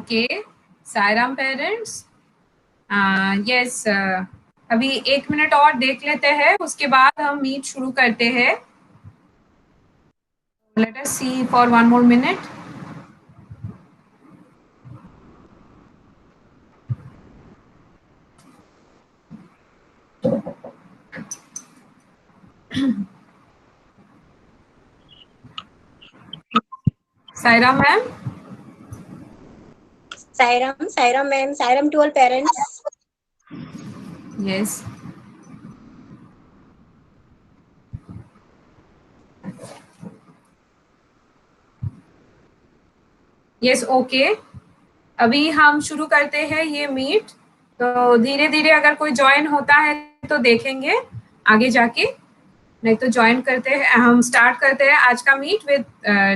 Okay, Sairam parents, yes, अभी 1 minute और देख लेते हैं, उसके बाद हम मीट शुरू करते हैं। Let us see for 1 more minute. Sairam ma'am, Sairam ma'am, Sairam to all parents. Yes, yes, okay, अभी हम शुरू करते हैं ये मीट। तो धीरे धीरे अगर कोई ज्वाइन होता है तो देखेंगे आगे जाके, नहीं तो ज्वाइन करते हैं। हम स्टार्ट करते हैं आज का meet with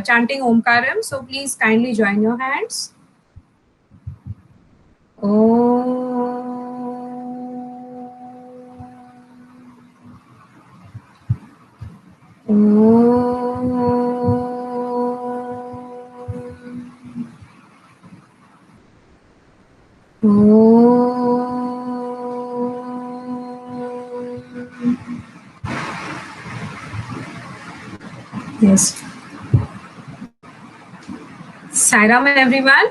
chanting Omkaram. So please kindly join your hands. Yes. Sairam everyone,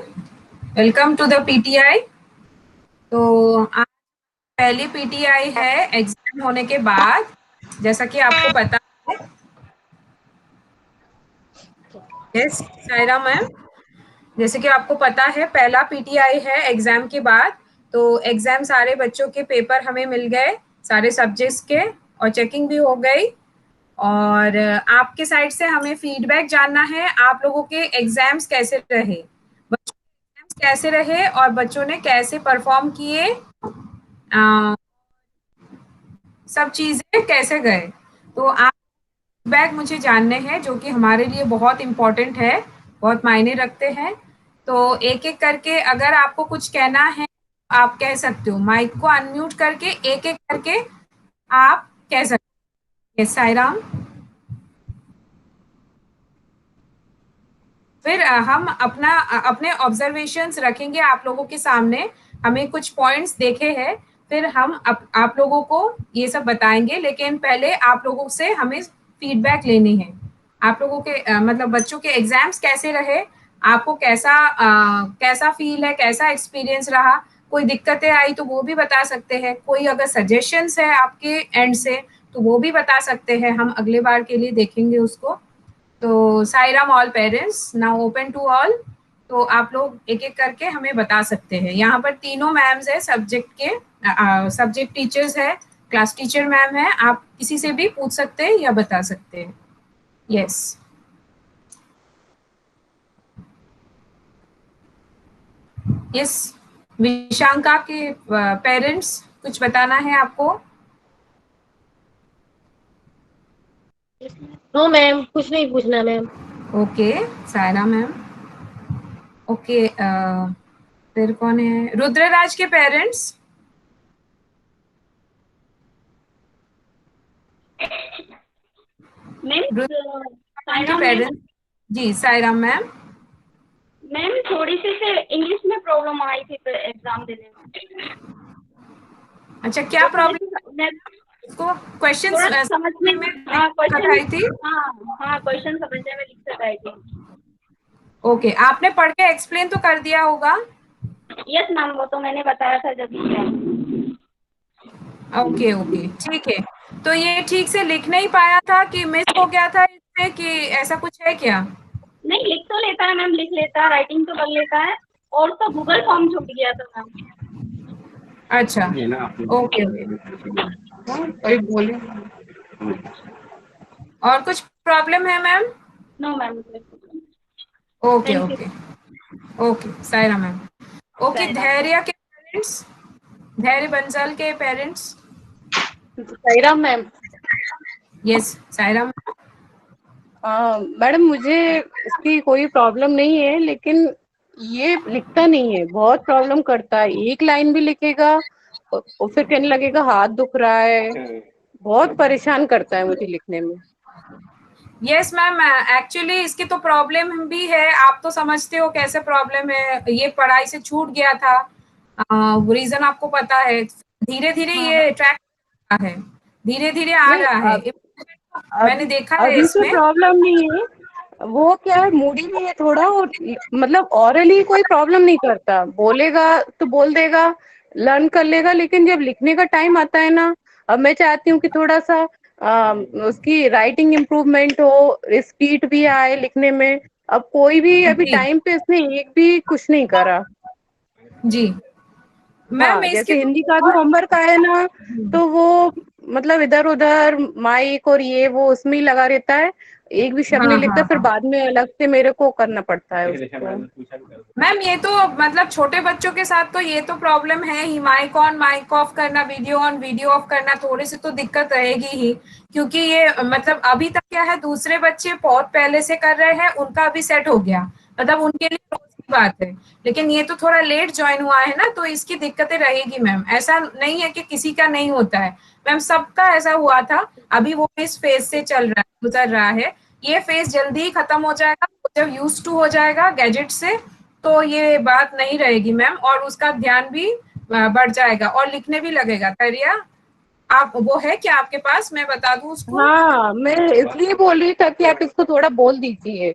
welcome to the PTI। तो आज पहली PTI है एग्जाम होने के बाद, जैसा कि आपको पता है। यस सायराम मैम, जैसे कि आपको पता है पहला PTI है एग्जाम के बाद। तो एग्जाम सारे बच्चों के पेपर हमें मिल गए, सारे सब्जेक्ट्स के, और चेकिंग भी हो गई। और आपके साइड से हमें फीडबैक जानना है, आप लोगों के एग्जाम्स कैसे रहे, बच्चों के एग्जाम्स कैसे रहे और बच्चों ने कैसे परफॉर्म किए, सब चीजें कैसे गए। तो आप फीडबैक मुझे जानने हैं, जो कि हमारे लिए बहुत इम्पोर्टेंट है, बहुत मायने रखते हैं। तो एक एक करके अगर आपको कुछ कहना है आप कह सकते हो, माइक को अनम्यूट करके एक एक करके आप कह सकते हैं। सायराम, फिर हम अपने ऑब्जर्वेशंस रखेंगे आप लोगों के सामने। हमें कुछ पॉइंट्स देखे हैं, फिर हम आप लोगों को ये सब बताएंगे, लेकिन पहले आप लोगों से हमें फीडबैक लेनी है। आप लोगों के मतलब बच्चों के एग्जाम्स कैसे रहे, आपको कैसा फील है, कैसा एक्सपीरियंस रहा, कोई दिक्कतें आई तो वो भी बता सकते हैं, कोई अगर सजेशंस है आपके एंड से तो वो भी बता सकते हैं, हम अगले बार के लिए देखेंगे उसको। तो Sairam all parents, now open to all. तो आप लोग एक एक करके हमें बता सकते हैं। यहाँ पर तीनों मैम्स है सब्जेक्ट के, सब्जेक्ट टीचर्स है, क्लास टीचर मैम है, आप किसी से भी पूछ सकते हैं या बता सकते हैं। यस, यस, विशांका के पेरेंट्स कुछ बताना है आपको? नो मैम, कुछ नहीं पूछना ma'am. Okay Saira ma'am, okay, फिर कौन है? रुद्रराज के पेरेंट्स, मैम के पेरेंट्स। जी सायराम मैम, मैम थोड़ी सी से इंग्लिश में प्रॉब्लम आई थी तो एग्जाम देने में। अच्छा क्या प्रॉब्लम? उसको क्वेश्चंस थोड़ा समझने में हाँ दिक्कत आई थी? क्वेश्चन समझने में दिक्कत आई थी। ओके, आपने पढ़ के एक्सप्लेन तो कर दिया होगा? यस मैम, वो तो मैंने बताया था जब ओके ओके, ठीक है। तो ये ठीक से लिख नहीं पाया था कि मिस हो गया था इसमें, कि ऐसा कुछ है क्या? नहीं, लिख तो लेता है मैम, लिख लेता है, राइटिंग तो कर लेता है, और तो गूगल फॉर्म छूट गया था मैम। अच्छा, ओके ओके, बोले और कुछ प्रॉब्लम है ma'am? No ma'am. Okay thank you. Okay, okay Saira ma'am. Okay, Dhairya के पेरेंट्स, धैर्य बंसल के parents. Saira ma'am, yes Saira ma'am. Madam मुझे इसकी कोई प्रॉब्लम नहीं है, लेकिन ये लिखता नहीं है, बहुत प्रॉब्लम करता है। एक लाइन भी लिखेगा और फिर कहने लगेगा हाथ दुख रहा है, बहुत परेशान करता है मुझे लिखने में। यस मैम, एक्चुअली इसकी तो प्रॉब्लम भी है, आप तो समझते हो कैसे प्रॉब्लम है, ये पढ़ाई से छूट गया था, रीजन आपको पता है। धीरे धीरे हाँ हाँ। ये ट्रैक है, धीरे धीरे आ नहीं, रहा है, मैंने अभी देखा है अभी तो इसमें। प्रॉब्लम नहीं है, वो क्या है, मूडी में है थोड़ा, वो मतलब ऑरली कोई प्रॉब्लम नहीं करता, बोलेगा तो बोल देगा, लर्न कर लेगा, लेकिन जब लिखने का टाइम आता है ना, अब मैं चाहती हूँ कि थोड़ा सा उसकी राइटिंग इम्प्रूवमेंट हो, स्पीड भी आए लिखने में। अब कोई भी अभी जी टाइम पे इसने एक भी कुछ नहीं करा। जी मैम, हाँ, इसकी जैसे तो हिंदी का भी और होमवर्क आया ना, तो वो मतलब इधर उधर माइक और ये वो उसमें ही लगा रहता है, एक भी शब्द हाँ नहीं हाँ लिखता, फिर हाँ बाद में अलग से मेरे को करना पड़ता है उसको। मैम, ये तो मतलब छोटे बच्चों के साथ तो ये तो प्रॉब्लम है ही, माइक ऑन माइक ऑफ करना, वीडियो ऑन वीडियो ऑफ करना, थोड़ी सी तो दिक्कत रहेगी ही, क्योंकि ये मतलब अभी तक क्या है, दूसरे बच्चे बहुत पहले से कर रहे हैं, उनका अभी सेट हो गया, मतलब उनके लिए रोज की बात है, लेकिन ये तो थोड़ा लेट ज्वाइन हुआ है ना, तो इसकी दिक्कतें रहेगी मैम, ऐसा नहीं है कि किसी का नहीं होता है मैम, सबका ऐसा हुआ था, अभी वो इस फेज से चल रहा है, गुजर रहा है, ये फेज जल्दी ही खत्म हो जाएगा, जब यूज टू हो जाएगा गैजेट से, तो ये बात नहीं रहेगी मैम, और उसका ध्यान भी बढ़ जाएगा और लिखने भी लगेगा। धैर्य, आप वो है क्या आपके पास, मैं बता दूं उसको? हाँ, मैं इसलिए बोल रही था कि आप इसको थोड़ा बोल दीजिए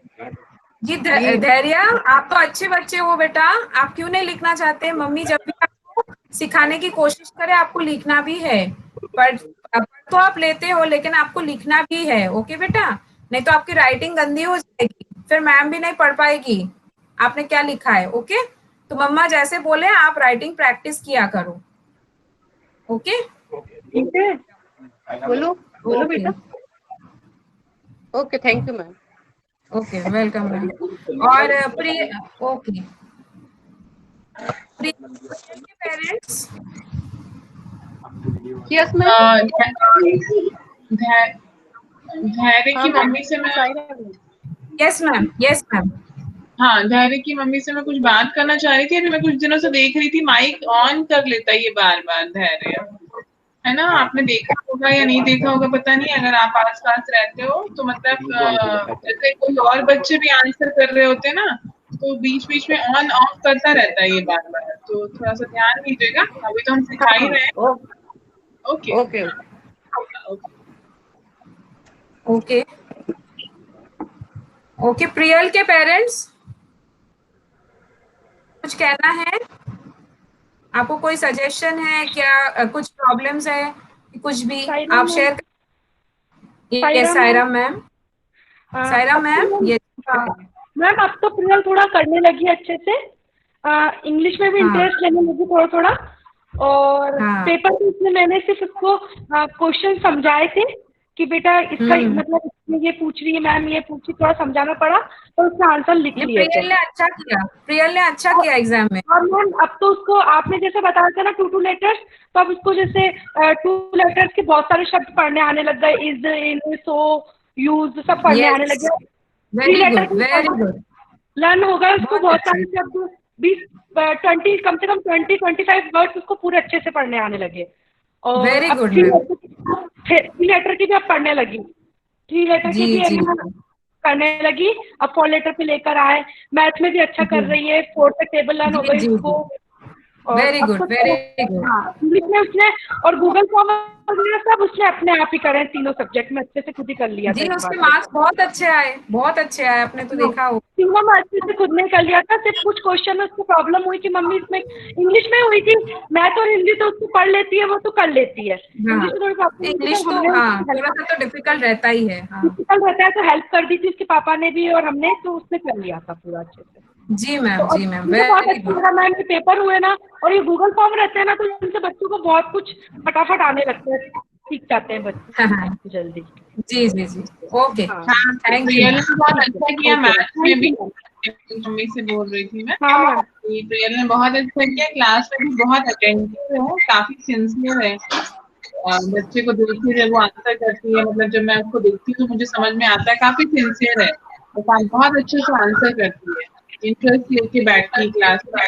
जी कि धैर्य, आप तो अच्छे बच्चे हो बेटा, आप क्यों नहीं लिखना चाहते? मम्मी जब भी आपको सिखाने की कोशिश करे, आपको लिखना भी है, पर तो आप लेते हो, लेकिन आपको लिखना भी है, ओके बेटा, नहीं तो आपकी राइटिंग गंदी हो जाएगी, फिर मैम भी नहीं पढ़ पाएगी आपने क्या लिखा है, ओके? तो मम्मा जैसे बोले आप राइटिंग प्रैक्टिस किया करो, ओके? ठीक है, बोलो बोलो ओके बेटा। Okay, thank you ma'am. Okay, welcome ma'am. और प्रिय, ओके, प्रिय के पेरेंट्स। Yes ma'am. धै- धैर्य हाँ की मैम, मम्मी से मैं Saira ma'am. Yes ma'am, yes ma'am. हाँ, धैर्य की मम्मी से मैं कुछ बात करना चाह रही थी। अभी मैं कुछ दिनों से देख रही थी, माइक ऑन कर लेता है ये बार बार धैर्य, है ना? आपने देखा होगा या नहीं देखा होगा पता नहीं, अगर आप आस पास रहते हो तो मतलब जैसे कोई और बच्चे भी आंसर कर रहे होते हैं ना, तो बीच बीच में ऑन ऑफ करता रहता है ये बार बार, तो थोड़ा सा ध्यान दीजिएगा, अभी तो हम सिखा ही हाँ, रहे हैं। Okay okay. Okay. Okay okay, Priyal के पेरेंट्स कुछ कहना है? आपको कोई सजेशन है क्या? कुछ प्रॉब्लम्स है, कुछ भी सायरा आप ma'am. Share? Yes Saira ma'am. Sairam ma'am. Saira अब तो मैम, मैम, हाँ यस। मैम, अब तो प्रियल थोड़ा करने लगी अच्छे से, इंग्लिश में भी हाँ इंटरेस्ट लेने लगी थोड़ा थोड़ा, और हाँ। पेपर में इसमें मैंने सिर्फ उसको क्वेश्चन समझाए थे कि बेटा इसका हम्म। मतलब इसमें ये पूछ रही है मैम, ये पूछ रही, थोड़ा समझाना पड़ा, तो उसने आंसर लिख नहीं, लिए थे। प्रियल ने अच्छा किया, प्रियल ने अच्छा और किया एग्जाम में। और मैम अब तो उसको आपने जैसे बताया था ना टू लेटर्स, तो अब उसको जैसे टू लेटर्स के बहुत सारे शब्द पढ़ने आने लग गए, इज, इन, सो, यूज, सब पढ़ने आने यस, लगे। थ्री वेरी लेटर गुड के वेरी गुड, लर्न हो गए उसको, बहुत बहुत अच्छा। सारे शब्द, 20 20 कम से कम 20 25 वर्ड्स उसको पूरे अच्छे से पढ़ने आने लगे। और वेरी अब गुड थ्री मैम। लेटर की भी अब पढ़ने लगी, थ्री लेटर जी की भी जी, है ना करने लगी, अब 4 लेटर पे लेकर आए, मैथ में भी अच्छा कर जी रही है, 4 तक टेबल लर्न हो जी गई जी उसको। जी, और वेरी अब गुड तो वेरी गुड। हाँ, इंग्लिश में उसने, और गूगल फॉर्म वगैरह सब उसने अपने आप ही करे, तीनों सब्जेक्ट में अच्छे से खुद ही कर लिया था जी, इस बार उसके तो। मार्क्स बहुत अच्छे आए, बहुत अच्छे आए, आपने तो हाँ, देखा हो। तीनों में अच्छे से खुद ने कर लिया था, सिर्फ कुछ क्वेश्चन में उसको प्रॉब्लम हुई कि मम्मी इसमें इंग्लिश में हुई थी, मैथ और हिंदी तो उसको पढ़ लेती है, वो तो कर लेती है, हाँ, इंग्लिश में थोड़ी प्रॉब्लम हुई थी, इंग्लिश तो तो हमने हाँ, उसकी थोड़ा हेल्प, सा तो डिफिकल्ट रहता ही है, हाँ। डिफिकल्ट रहता है तो हेल्प कर दी थी उसके पापा ने भी, और हमने, तो उसने कर लिया था पूरा अच्छे से। जी तो मैम, अब जी मैम, मुझे बहुत वेरी अच्छा गुड। लगा मैम, ये पेपर हुए ना, और ये गूगल फॉर्म रहते हैं ना, तो इनसे बच्चों को बहुत कुछ फटाफट आने लगता है, सीख जाते हैं हाँ हाँ, बच्चे जल्दी। जी जी जी, ओके, हाँ हाँ, थैंक यू प्रियल ने मैम। बहुत ठीक है, अच्छा किया ओके मैम, मैथ्स में थैंक भी। You ma'am. मम्मी से बोल रही थी मैं हाँ मैम। कि प्रियल ने बहुत अच्छा किया, क्लास में भी बहुत अटेंटिव है, काफी सिंसियर है। बच्चे को देखिए जब वो आंसर करती है, मतलब जब मैं उसको देखती हूँ तो मुझे समझ में आता है, काफी सिंसियर है, तो बहुत अच्छे से आंसर करती है, इंटरेस्ट लेके बैठती है क्लास में।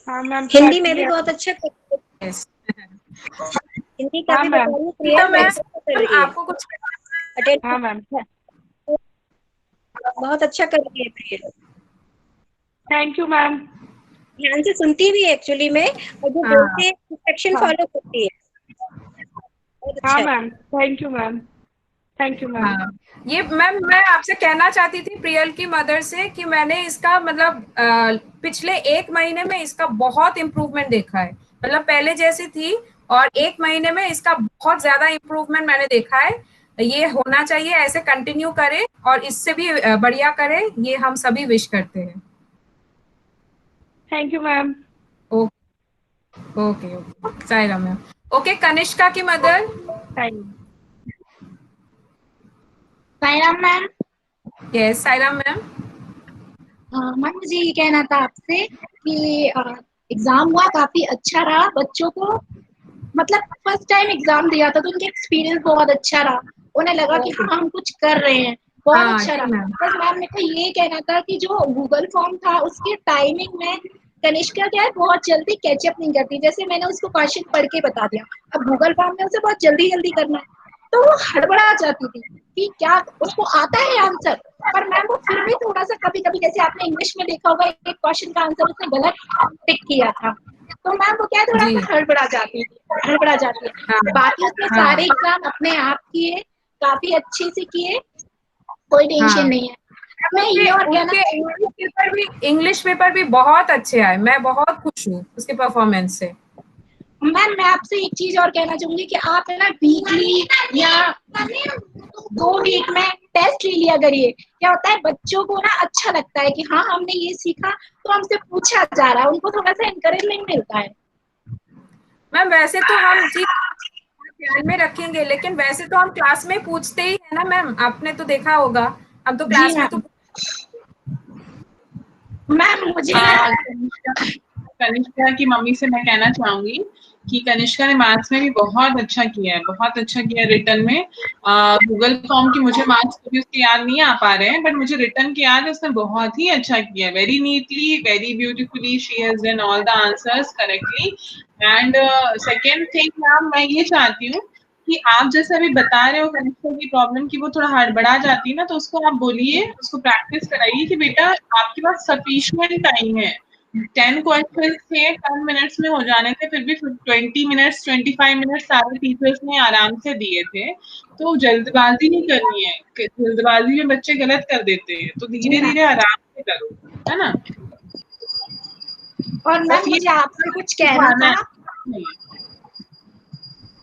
हाँ मैम, हिंदी में करती भी है। बहुत अच्छा करती है। यस। हिंदी का हाँ भी मैम। बता रही हूँ, तो प्रियल मैम, अच्छा कर रही है। आपको कुछ अटेंड हाँ मैम, बहुत अच्छा कर रही है प्रिया। Thank you ma'am. ध्यान से सुनती भी है एक्चुअली में, और जो हाँ बोलते हैं इंस्ट्रक्शन हाँ फॉलो करती है। बहुत अच्छा हाँ है। Ma'am, thank you ma'am, thank you ma'am. हाँ, ये मैम मैं आपसे कहना चाहती थी प्रियल की मदर से कि मैंने इसका मतलब पिछले 1 महीने में इसका बहुत इम्प्रूवमेंट देखा है। मतलब पहले जैसी थी और 1 महीने में इसका बहुत ज्यादा इम्प्रूवमेंट मैंने देखा है। ये होना चाहिए, ऐसे कंटिन्यू करें और इससे भी बढ़िया करें, ये हम सभी विश करते हैं। Thank you ma'am. Okay okay Saira ma'am. Okay, Kanishka की mother. Thank you. Sairam ma'am. Yes Saira ma'am. Ma'am मुझे ये कहना था आपसे कि एग्जाम हुआ, काफी अच्छा रहा बच्चों को। मतलब फर्स्ट टाइम एग्जाम दिया था तो उनका एक्सपीरियंस बहुत अच्छा रहा। उन्हें लगा कि हाँ हम कुछ कर रहे हैं, बहुत हाँ अच्छा जी रहा। मैम। बस मैम मेरे को ये कहना था कि जो गूगल फॉर्म था उसके टाइमिंग में कनिष्का क्या है, बहुत जल्दी कैचअप नहीं करती। जैसे मैंने उसको क्वेश्चन पढ़ के बता दिया, अब गूगल फॉर्म में उसे बहुत जल्दी जल्दी करना है, तो वो हड़बड़ा जाती थी कि क्या उसको आता है आंसर, पर मैम वो फिर भी थोड़ा सा कभी कभी, जैसे आपने इंग्लिश में देखा होगा एक क्वेश्चन का आंसर उसने गलत टिक किया था, तो मैम वो क्या है थोड़ा जी सा हड़बड़ा जाती है, हड़बड़ा जाती है। हाँ बाकी उसने हाँ सारे एग्जाम अपने आप किए, काफी अच्छे से किए, कोई टेंशन हाँ। नहीं है। मैं ये और कहना उसके इंग्लिश पेपर भी बहुत अच्छे आए, मैं बहुत खुश हूँ उसके परफॉर्मेंस से। मैम मैं आपसे एक चीज और कहना चाहूंगी कि आप है ना वीकली या 2 वीक में टेस्ट ले लिया करिए। क्या होता है बच्चों को ना अच्छा लगता है कि हाँ हमने ये सीखा तो हमसे पूछा जा रहा है, उनको थोड़ा सा एनकरेजमेंट मिलता है। मैम वैसे तो हम ठीक ध्यान में रखेंगे, लेकिन वैसे तो हम क्लास में पूछते ही है ना मैम, आपने तो देखा होगा हम तो जी क्लास में तो। मैम। मैम मुझे ना कनिष्का की मम्मी से मैं कहना चाहूंगी कि कनिष्का ने मैथ्स में भी बहुत अच्छा किया है, बहुत अच्छा किया है रिटर्न में। गूगल फॉर्म की मुझे मार्क्स कभी उसके याद नहीं आ पा रहे हैं, बट मुझे रिटर्न के याद है, उसने बहुत ही अच्छा किया है। Very neatly, very beautifully she has done all the answers correctly. And second thing ma'am, मैं ये चाहती हूँ कि आप जैसे अभी बता रहे हो कनिष्का की प्रॉब्लम की वो थोड़ा हड़बड़ा जाती है ना, तो उसको आप बोलिए, उसको प्रैक्टिस कराइए कि बेटा आपके पास सफिशिएंट टाइम है। 10 क्वेश्चन थे, 10 मिनट्स में हो जाने थे, फिर भी 20 मिनट्स 25 मिनट्स सारे टीचर्स ने आराम से दिए थे। तो जल्दबाजी नहीं करनी है, जल्दबाजी में बच्चे गलत कर देते हैं, तो धीरे धीरे आराम से करो, है ना। और मैम बस ये मुझे आपसे कुछ कहना सिखाना था। है।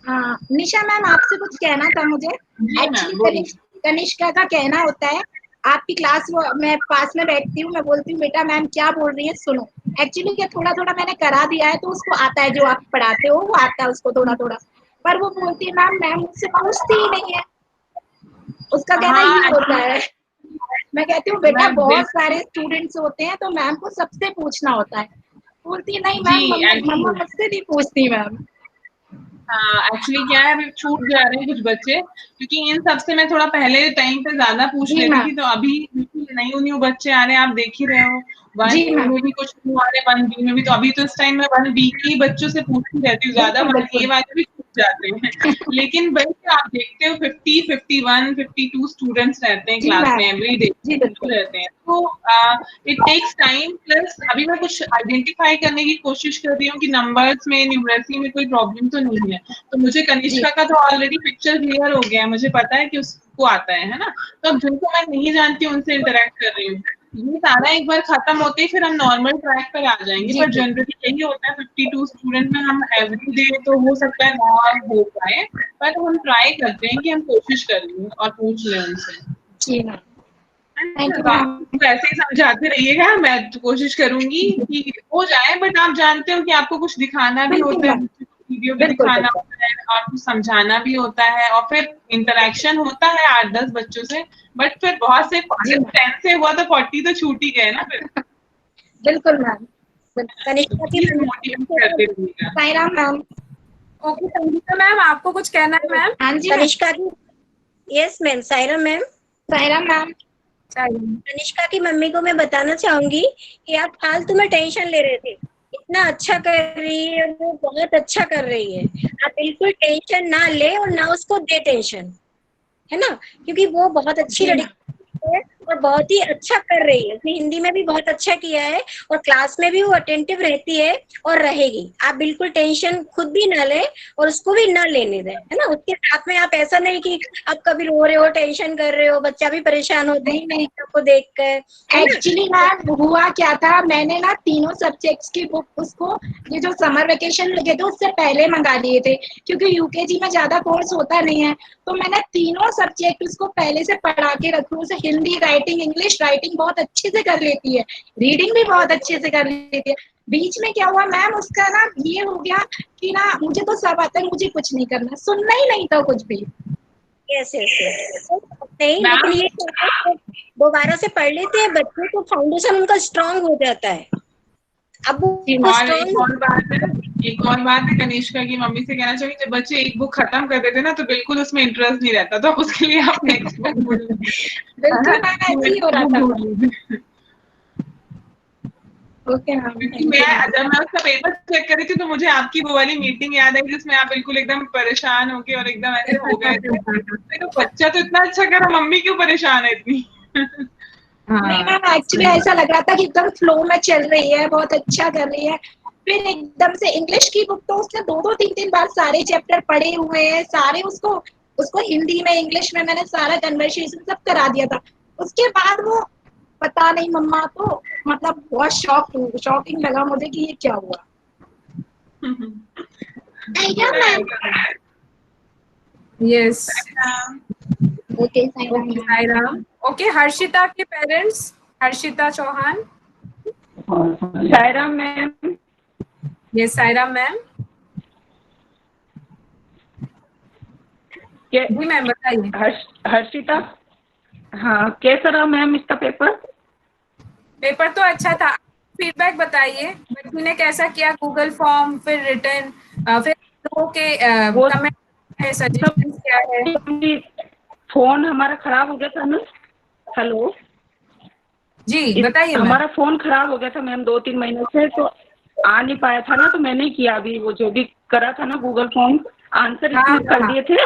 हाँ निशा मैम आपसे कुछ कहना था मुझे। जी मैम एक्चुअली बोलिए। कनिष्का का कहना होता है, आपकी क्लास मैं पास में बैठती हूँ, मैं बोलती हूँ बेटा मैम क्या बोल रही है सुनो। एक्चुअली क्या थोड़ा थोड़ा मैंने करा दिया है तो उसको आता है, जो आप पढ़ाते हो वो आता है उसको थोड़ा थोड़ा, पर वो बोलती है मैम मुझसे पूछती ही नहीं है, उसका कहना हाँ ये होता है। मैं कहती हूँ बेटा मैं बहुत सारे स्टूडेंट्स होते हैं तो मैम को सबसे पूछना होता है। बोलती है नहीं जी मैम मम्मा एक्चुअली मुझसे नहीं पूछती मैम। एक्चुअली क्या है, अभी छूट जा रहे हैं कुछ बच्चे, क्योंकि इन सबसे मैं थोड़ा पहले टाइम पे ज्यादा पूछ जी लेती मैम। थी, तो अभी न्यू न्यू बच्चे आ रहे हैं, आप देख ही रहे हो। वन जी ए मैम। में भी कुछ न्यू आ रहे हैं, 1B में भी, तो अभी तो इस टाइम में 1B के ही बच्चों से पूछती रहती हूँ ज्यादा, बिल्कुल 1A बिल्कुल। वाले भी छूट जाते हैं। लेकिन भाई आप देखते हो 50, 51, 52 स्टूडेंट्स रहते हैं जी क्लास में मैम। एवरी डे जी बिल्कुल। रहते हैं, तो इट टेक्स टाइम। प्लस अभी मैं कुछ आइडेंटिफाई करने की कोशिश कर रही हूँ कि नंबर्स में, न्यूमरेसी में कोई प्रॉब्लम तो नहीं है। तो मुझे जी कनिष्का का तो ऑलरेडी पिक्चर क्लियर हो गया है, मुझे पता है कि उसको आता है ना। तो अब जिनको मैं नहीं जानती हूँ उनसे इंटरेक्ट कर रही हूँ, ये सारा एक बार खत्म होते ही फिर हम नॉर्मल ट्रैक पर आ जाएंगे। जी पर जी जनरली यही होता है 52 स्टूडेंट में हम एवरी डे तो हो सकता है ना हो पाए, पर हम ट्राई करते हैं कि हम कोशिश कर लें और पूछ लें उनसे। जी मैम। थैंक यू तो मैम। आप ऐसे ही समझाते रहिएगा, मैं तो कोशिश करूंगी कि हो जाए। बट आप जानते हो कि आपको कुछ दिखाना भी बिल्कुल होता है, मैम। वीडियो भी बिल्कुल दिखाना बिल्कुल। होता है और कुछ समझाना भी होता है, और फिर इंटरेक्शन होता है 8-10 बच्चों से। बट फिर बहुत से जी अगर मैम। 10 से हुआ तो 40 तो छूट ही गए ना फिर। बिल्कुल मैम। तो कनिष्का की प्लीज मम्मी मोटिवेट को, करते रहिएगा। Sairam ma'am. Okay Sangeeta ma'am, आपको कुछ कहना है मैम? हाँ जी मैम। कनिष्का की, yes ma'am, Sairam ma'am, Sairam ma'am. चाहिए। कनिष्का की मम्मी को मैं बताना चाहूंगी कि आप फालतू में टेंशन ले रहे थे। इतना अच्छा कर रही है वो, बहुत अच्छा कर रही है। आप बिल्कुल टेंशन ना ले और ना उसको दे टेंशन, है ना, क्योंकि वो बहुत अच्छी लड़की है और बहुत ही अच्छा कर रही है, उसने हिंदी में भी बहुत अच्छा किया है और क्लास में भी वो अटेंटिव रहती है और रहेगी। आप बिल्कुल टेंशन खुद भी ना लें और उसको भी ना लेने दें, है ना। उसके साथ में आप ऐसा नहीं कि आप कभी रो रहे हो, टेंशन कर रहे हो, बच्चा भी परेशान होता है नहीं को देख कर, है ना। एक्चुअली मैम हुआ क्या था, मैंने ना तीनों सब्जेक्ट्स की बुक उसको ये जो समर वेकेशन लगे थे उससे पहले मंगा लिए थे, क्योंकि यूकेजी में ज्यादा कोर्स होता नहीं है, तो मैंने तीनों सब्जेक्ट उसको पहले से पढ़ा के रखी। उसे हिंदी राइटिंग, इंग्लिश राइटिंग बहुत अच्छे से कर लेती है, रीडिंग भी बहुत अच्छे से कर लेती है। बीच में क्या हुआ मैम, उसका ना ये हो गया कि ना मुझे तो सब आता है, मुझे कुछ नहीं करना, सुनना ही नहीं था कुछ भी। यस यस यस, नहीं लेकिन ये दोबारा से पढ़ लेते हैं बच्चे तो फाउंडेशन उनका स्ट्रांग हो जाता है। अब वो और स्ट्रांग एक और बात है कनिष्का की मम्मी से कहना चाहिए, जब बच्चे एक बुक खत्म कर देते ना तो बिल्कुल उसमें इंटरेस्ट नहीं रहता, तो उसके लिए आप नेक्स्ट बुक बिल्कुल मैम ऐसे ही हो रहा था। ओके मैम, क्योंकि जब मैं उसका पेपर चेक कर रही थी तो मुझे आपकी वो वाली मीटिंग याद आई जिसमें आप बिल्कुल एकदम परेशान होके और एकदम ऐसे हो गए थे। तो बच्चा तो इतना अच्छा कर रहा, मम्मी क्यों परेशान है इतनी? नहीं मैम एक्चुअली ऐसा लग रहा था कि एकदम फ्लो में चल रही है, बहुत अच्छा कर रही है। फिर एकदम से इंग्लिश की बुक तो उसने 2-2 3-3 बार सारे चैप्टर पढ़े हुए हैं, सारे उसको उसको हिंदी में इंग्लिश में मैंने सारा कन्वर्सेशन सब करा दिया था। उसके बाद वो पता नहीं मम्मा, तो मतलब बहुत शॉकिंग लगा मुझे कि ये क्या हुआ। Yes, okay Sai Ram. Okay, Harshita के parents, Harshita Chauhan. Sairam ma'am. Yes, Saira ma'am. जी मैम बताइए। हर्षिता, हाँ कैसा रहा मैम इसका पेपर? पेपर तो अच्छा था, फीडबैक बताइए, बच्ची ने कैसा किया, गूगल फॉर्म, फिर रिटर्न, फिर लोगों के कमेंट, सजेशंस क्या है? फोन हमारा खराब हो गया था ना। हेलो जी बताइए मैम। हमारा फोन खराब हो गया था मैम 2-3 महीने से, तो आ नहीं पाया था ना, तो मैंने किया अभी वो जो भी करा था ना गूगल फॉर्म, आंसर हाँ, इसमें कर दिए थे।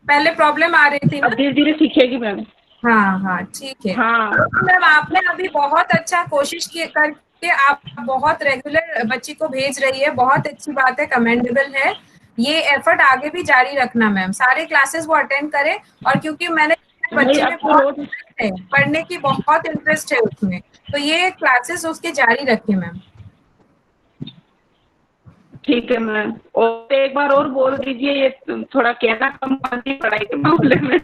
पहले प्रॉब्लम आ रही थी ना। अब धीरे धीरे सीखेगी मैम। हाँ हाँ ठीक है। हाँ मैम आपने अभी बहुत अच्छा कोशिश की करके आप बहुत रेगुलर बच्ची को भेज रही है, बहुत अच्छी बात है, कमेंडेबल है। ये एफर्ट आगे भी जारी रखना मैम, सारे क्लासेस वो अटेंड करें। और क्योंकि मैंने बच्ची में बहुत इंटरेस्ट है, पढ़ने की बहुत इंटरेस्ट है उसमें, तो ये क्लासेस उसके जारी रखें मैम। ठीक है मैम, और एक बार और बोल दीजिए, ये थोड़ा कहना कम करती पढ़ाई के मामले में।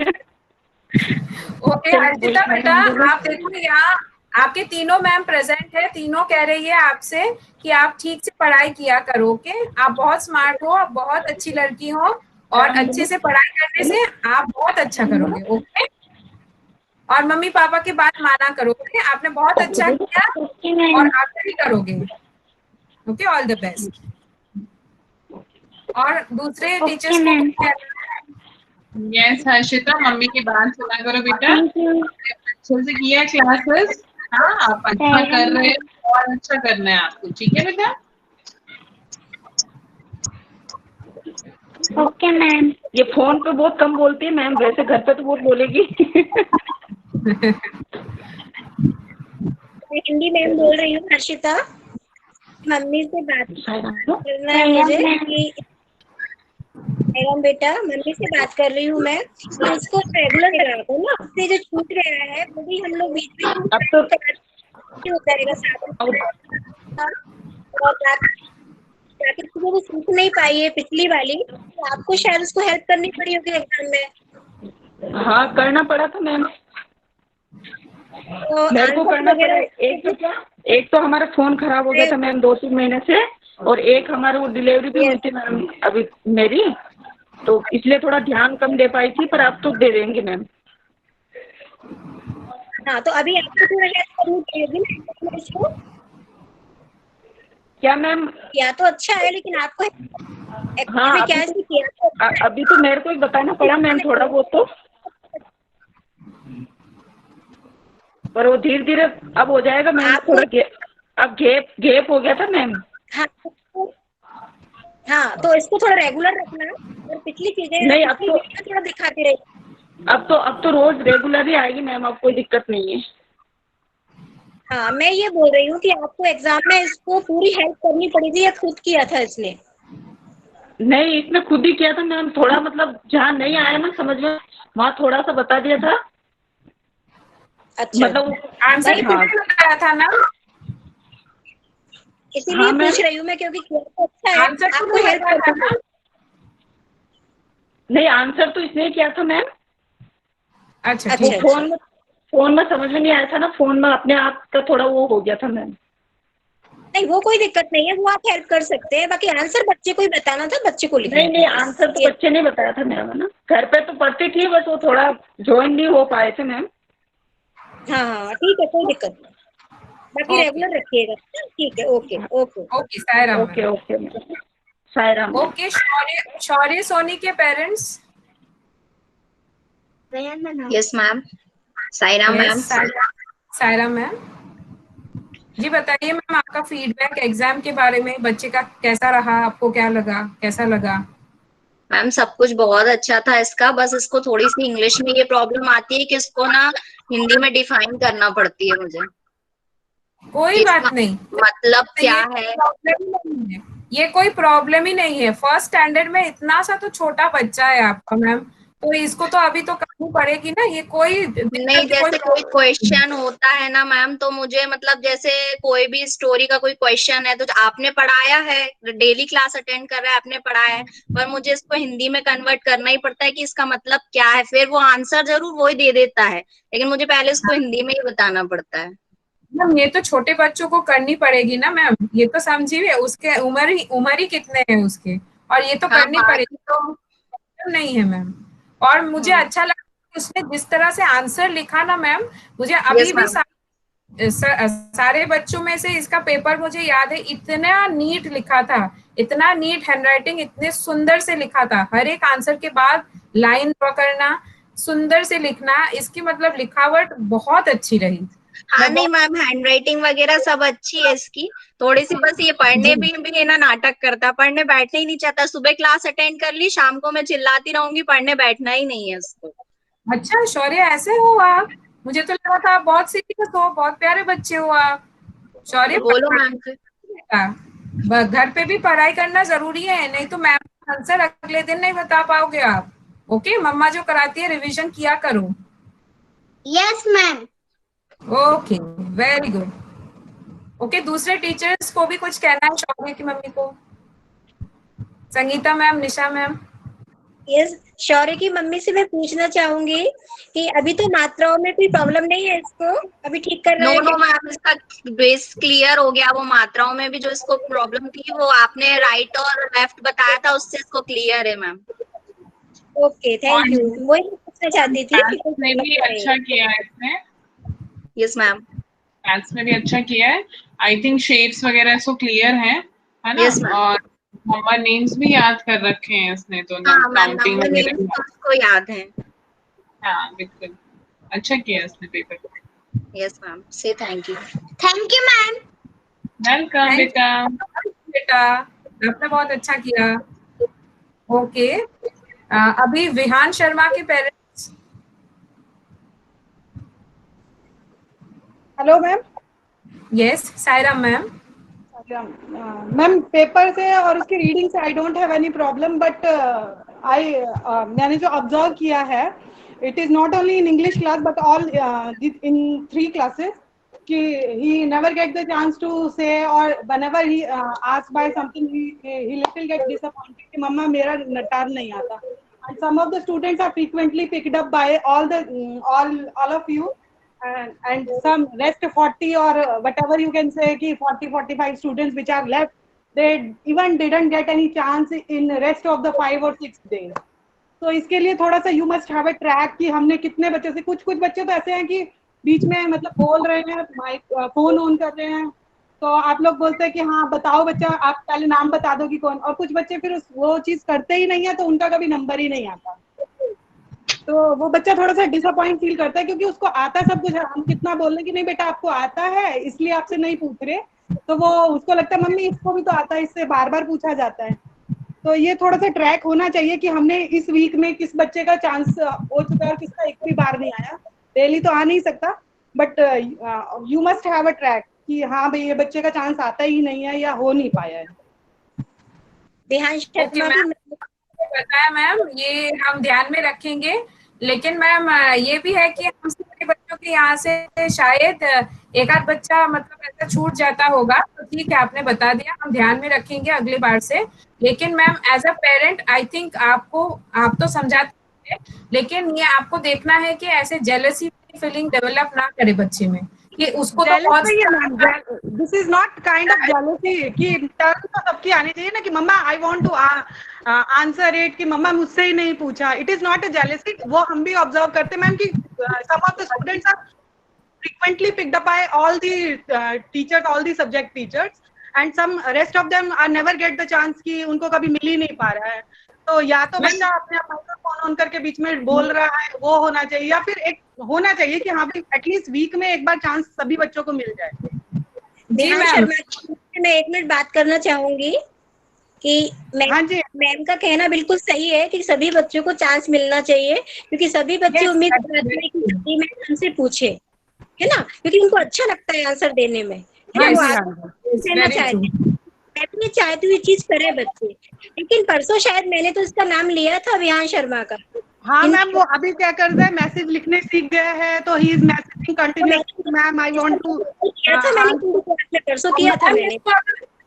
ओके हर्षिता बेटा, आप देखो यहाँ आपके तीनों मैम प्रेजेंट है, तीनों कह रही है आपसे कि आप ठीक से पढ़ाई किया करो। ओके, आप बहुत स्मार्ट हो, आप बहुत अच्छी लड़की हो, और अच्छे से पढ़ाई करने से आप बहुत अच्छा करोगे। ओके, और मम्मी पापा की बात माना करो। ओके, आपने बहुत अच्छा किया और आगे भी करोगे। Okay, all the best. और दूसरे टीचर्स को यस हर्षिता, मम्मी की बात सुना करो बेटा, अच्छे से किया क्लासेस। हाँ आप अच्छा कर रहे हो और अच्छा करना है आपको, ठीक है बेटा? Okay ma'am. ये फोन पे बहुत कम बोलती है मैम, वैसे घर पे तो बहुत बोलेगी। मैं हिंदी मैम बोल रही हूँ हर्षिता, मम्मी से बात करना है मुझे कि बेटा, मम्मी से बात कर रही हूँ मैं कि उसको रेगुलर करा दो ना, उससे जो छूट गया है वो भी हम लोग बीच में अब तो हो जाएगा वो सीख नहीं पाई है पिछली वाली, तो आपको शायद उसको हेल्प करनी पड़ी होगी एग्जाम में। हाँ करना पड़ा था मैम, तो मेरे को करना पड़ा। एक तो हमारा फोन खराब हो गया था मैम 2-3 महीने से, और एक हमारे वो डिलीवरी भी हुई थी मैम अभी मेरी, तो इसलिए थोड़ा ध्यान कम दे पाई थी, पर अब तो दे देंगे मैम। हाँ तो अभी आपको थोड़ा हेल्प करनी पड़ेगी ना इसको। क्या मैम? या तो अच्छा है, लेकिन आपको हाँ क्या किया अभी तो मेरे को ही बताना पड़ा मैम थोड़ा बहुत तो, पर वो धीरे धीरे अब हो जाएगा मैम। थोड़ा अब गैप हो गया था मैम। हाँ तो इसको थोड़ा रेगुलर रखना और पिछली चीजें नहीं अब तो थोड़ा दिखाती रही। अब तो रोज रेगुलर ही आएगी मैम, अब कोई दिक्कत नहीं है। हाँ, मैं ये बोल रही हूँ कि आपको एग्जाम में इसको पूरी हेल्प करनी पड़ेगी या खुद किया था इसने? नहीं, इसने खुद ही किया था मैम, थोड़ा मतलब जहाँ नहीं आया ना समझ में, वहाँ थोड़ा सा बता दिया था। अच्छा, मतलब आंसर हाँ, खुद ने बताया था ना? इसीलिए हाँ मैम, पूछ रही हूँ मैं, क्योंकि किया तो अच्छा है, आंसर खुद आपको ने हेल्प बताया था करनी ना? पड़ेगी। नहीं आंसर तो इसने ही किया था मैम। अच्छा अच्छा वो ठीक। अच्छा, फोन में समझ में नहीं आया था ना, फोन में अपने आप का थोड़ा वो हो गया था मैम। नहीं वो कोई दिक्कत नहीं है, वो आप हेल्प कर सकते हैं। बाकी आंसर बच्चे को ही बताना था, बच्चे को लिखना नहीं था नहीं, बस आंसर तो ये। बच्चे ने बताया था मैम, है ना, घर पे तो पढ़ती थी, बस वो थोड़ा ज्वाइन नहीं हो पाए थे मैम। हाँ हाँ ठीक है, कोई दिक्कत नहीं, बाकी ओके रेगुलर रखिएगा। ठीक है, okay okay. Okay Sairam okay ma'am. Okay ma'am, Sairam ma'am. Okay, Shaurya Shaurya Soni के parents. Yes ma'am, Sairam yes ma'am. Sairam ma'am, जी बताइए मैम, आपका फीडबैक एग्जाम के बारे में, बच्चे का कैसा रहा, आपको क्या लगा, कैसा लगा? मैम सब कुछ बहुत अच्छा था इसका, बस इसको थोड़ी सी इंग्लिश में ये प्रॉब्लम आती है कि इसको ना हिंदी में डिफाइन करना पड़ती है मुझे, कि कोई इसका बात नहीं, मतलब क्या ये है। प्रॉब्लम ही नहीं है, ये कोई प्रॉब्लम ही नहीं है। फर्स्ट स्टैंडर्ड में इतना सा तो छोटा बच्चा है आपका मैम, तो इसको तो अभी तो करनी पड़ेगी ना, ये कोई नहीं, दिक्कत की कोई जैसे कोई प्रॉब्लम नहीं है। क्वेश्चन होता है ना मैम, तो मुझे मतलब जैसे कोई भी स्टोरी का कोई क्वेश्चन है तो आपने पढ़ाया है, डेली क्लास अटेंड कर रहा है, आपने पढ़ाया है, पर मुझे इसको हिंदी में कन्वर्ट करना ही पड़ता है कि इसका मतलब क्या है। फिर वो आंसर जरूर वही दे देता है, लेकिन मुझे पहले उसको हिंदी में ही बताना पड़ता है। मैम ये तो छोटे बच्चों को करनी पड़ेगी ना मैम, ये तो समझिए, उसके उम्र ही कितने हैं उसके, और ये तो हाँ करनी बाकी पड़ेगी, तो नहीं है मैम। और मुझे अच्छा लगा कि उसने जिस तरह से आंसर लिखा ना मैम, मुझे अभी यस भी मैम। सारे बच्चों में से इसका पेपर मुझे याद है, इतना नीट लिखा था, इतना नीट हैंडराइटिंग, इतने सुंदर से लिखा था, हर एक आंसर के बाद लाइन पकड़ना, सुंदर से लिखना, इसकी मतलब लिखावट बहुत अच्छी रही। हाँ मैं नहीं बहुत मैम, हैंडराइटिंग वगैरह सब अच्छी है इसकी, थोड़ी सी बस ये पढ़ने जी। भी है ना नाटक करता, पढ़ने बैठने ही नहीं चाहता। सुबह क्लास अटेंड कर ली, शाम को मैं चिल्लाती रहूंगी, पढ़ने बैठना ही नहीं है उसको। अच्छा शौर्य, ऐसे हो आप? मुझे तो लगा था आप बहुत सीरियस हो, बहुत प्यारे बच्चे हो आप। शौर्य, बोलो मैम फिर। घर पे भी पढ़ाई करना जरूरी है, नहीं तो मैम आंसर अगले दिन नहीं बता पाओगे आप। ओके, मम्मा जो कराती है रिवीजन किया करो। Yes ma'am. Okay, very good. Okay, दूसरे टीचर्स को भी कुछ कहना है शौर्य की मम्मी को? संगीता मैम, निशा मैम। यस, शौर्य की मम्मी से मैं पूछना चाहूंगी कि अभी तो मात्राओं में कोई प्रॉब्लम नहीं है इसको, अभी ठीक कर रहा नो है नो क्या? मैम, इसका बेस क्लियर हो गया, वो मात्राओं में भी जो इसको प्रॉब्लम थी वो आपने राइट और लेफ्ट बताया था, उससे इसको क्लियर है मैम। ओके, थैंक यू, वही मैं पूछना चाहती थी कि कोई मैथ्स में प्रॉब्लम भी तो नहीं अच्छा है। किया है इसने, यस मैम। मैथ्स में भी अच्छा किया है। आई थिंक शेप्स वगैरह इसको क्लियर है ना। Yes ma'am. और नंबर नेम्स भी याद कर रखे हैं इसने, तो हाँ मैम, काउंटिंग नंबर वगैरह नेम्स भी। तो उसको याद है। हाँ बिल्कुल, अच्छा किया इसने पेपर। यस मैम, से thank you. Thank you ma'am. Welcome thank बेटा। यू बेटा, आपने बहुत अच्छा किया। ओके, अभी विहान शर्मा के parents. Hello ma'am. Yes Saira ma'am. Ma'am paper से और उसकी रीडिंग से I don't have any problem, but I मैंने जो ऑब्जर्व किया है, it is not only in English class but all in 3 classes, कि he never get the chance to say, or whenever he asked by something he little get disappointed कि मम्मा मेरा turn नहीं आता, and some of the students are frequently picked up by all of you, and some rest 40 or whatever you can say कि 40-45 students which are left, they even didn't get any chance in rest of the 5 or 6 days. तो इसके लिए थोड़ा सा you must have a track कि हमने कितने बच्चों से, कुछ कुछ बच्चे तो ऐसे हैं कि बीच में मतलब बोल रहे हैं, माइक फोन ऑन कर रहे हैं, तो आप लोग बोलते हैं कि हाँ बताओ बच्चा, आप पहले नाम बता दो कि कौन, और कुछ बच्चे फिर वो चीज करते ही नहीं है, तो उनका कभी नंबर ही नहीं आता, तो वो बच्चा थोड़ा सा डिसअपॉइंट फील करता है, क्योंकि उसको आता सब कुछ है, हम कितना बोल रहे कि नहीं बेटा आपको आता है इसलिए आपसे नहीं पूछ रहे, तो वो उसको लगता है मम्मी इसको भी तो आता है, इससे बार बार पूछा जाता है, तो ये थोड़ा सा ट्रैक होना चाहिए कि हमने इस वीक में किस बच्चे का चांस हो चुका है और किसका एक भी बार नहीं आया। डेली तो आ नहीं सकता, but you must have a track कि हाँ भाई ये बच्चे का चांस आता ही नहीं है या हो नहीं पाया है। विहान शर्मा भी बताया मैम, ये हम ध्यान में रखेंगे। लेकिन मैम ये भी है कि हम सभी बच्चों के यहाँ से शायद एक आध बच्चा मतलब ऐसा छूट जाता होगा, तो ठीक है आपने बता दिया, हम ध्यान में रखेंगे अगली बार से। लेकिन ma'am as a parent I think आप तो समझाते हैं, लेकिन ये आपको देखना है कि ऐसे जेलसी फीलिंग डेवलप ना करे बच्चे में, कि उसको तो बहुत this is not kind of jealousy कि टर्न तो सबकी आनी चाहिए ना कि mamma I want to answer it, कि मम्मा मुझसे ही नहीं पूछा। It is not a jealousy. वो हम भी ऑब्जर्व करते मैम कि some of the students are frequently picked up by all the teachers, all the subject teachers, and some rest of them are never get the chance कि उनको कभी मिल ही नहीं पा रहा है। तो या तो बच्चा अपने माइक्रोफोन ऑन करके बीच में बोल रहा है वो होना चाहिए, या फिर एक होना चाहिए कि हाँ भाई एटलीस्ट वीक में एक बार चांस सभी बच्चों को मिल जाए। विहान शर्मा, मैं 1 मिनट बात करना चाहूंगी कि मैम का कहना बिल्कुल सही है कि सभी बच्चों को चांस मिलना चाहिए, क्योंकि सभी बच्चे उम्मीद करते हैं कि सभी मैम से पूछे, है ना, क्योंकि उनको अच्छा लगता है आंसर देने में, है ना, वो देना चाहते हैं। मैं भी चाहती हूँ ये चीज करे बच्चे। लेकिन परसों शायद मैंने तो इसका नाम लिया था विहान शर्मा का। हाँ मैम, वो अभी क्या कर रहा है, मैसेज लिखने सीख गया है, तो he is messaging continuously ma'am I want to. किया था मैंने, परसों किया था मैंने।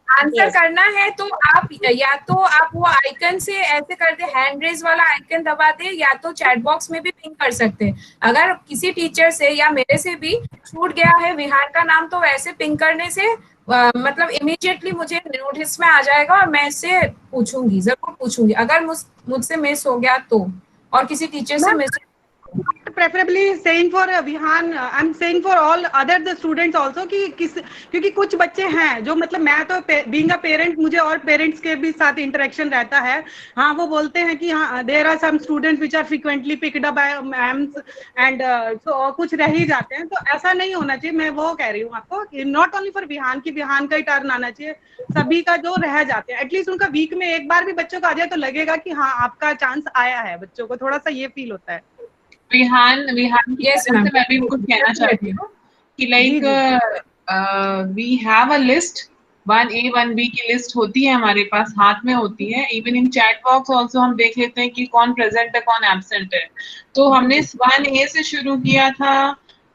आंसर करना है तो आप या तो आप वो आइकन से ऐसे कर दे, हैंड रेज वाला आइकन दबा दे, या तो चैट बॉक्स में भी पिंग कर सकते हैं। अगर किसी टीचर से या मेरे से भी छूट गया है विहान का नाम, तो वैसे पिंग करने से मतलब इमीडिएटली मुझे नोटिस में आ जाएगा और मैं इससे पूछूंगी, जरूर पूछूंगी अगर मुझसे मिस हो गया तो, और किसी टीचर से miss. preferably saying for Vihan, I'm saying for all other the students also कि क्योंकि कुछ बच्चे हैं जो मतलब मैं तो being a parent मुझे और पेरेंट्स के भी साथ इंटरेक्शन रहता है। हाँ वो बोलते हैं कि हाँ there are some students which are frequently picked up by ma'ams and so कुछ रह ही जाते हैं, तो ऐसा नहीं होना चाहिए। मैं वो कह रही हूँ आपको कि नॉट ओनली फॉर विहान की विहान का ही टर्न आना चाहिए, सभी का जो रह जाते हैं एटलीस्ट उनका वीक में एक बार भी बच्चों का आ जाए तो लगेगा कि हाँ आपका चांस आया है, बच्चों को थोड़ा सा ये फील होता है। विहान की तरफ से मैं भी कुछ कहना चाहती हूँ कि like we have a list, 1A 1B की लिस्ट होती है हमारे पास, हाथ में होती है। Even in chat box also हम देख लेते हैं कि कौन प्रेजेंट है कौन एब्सेंट है। तो हमने 1A से शुरू किया था,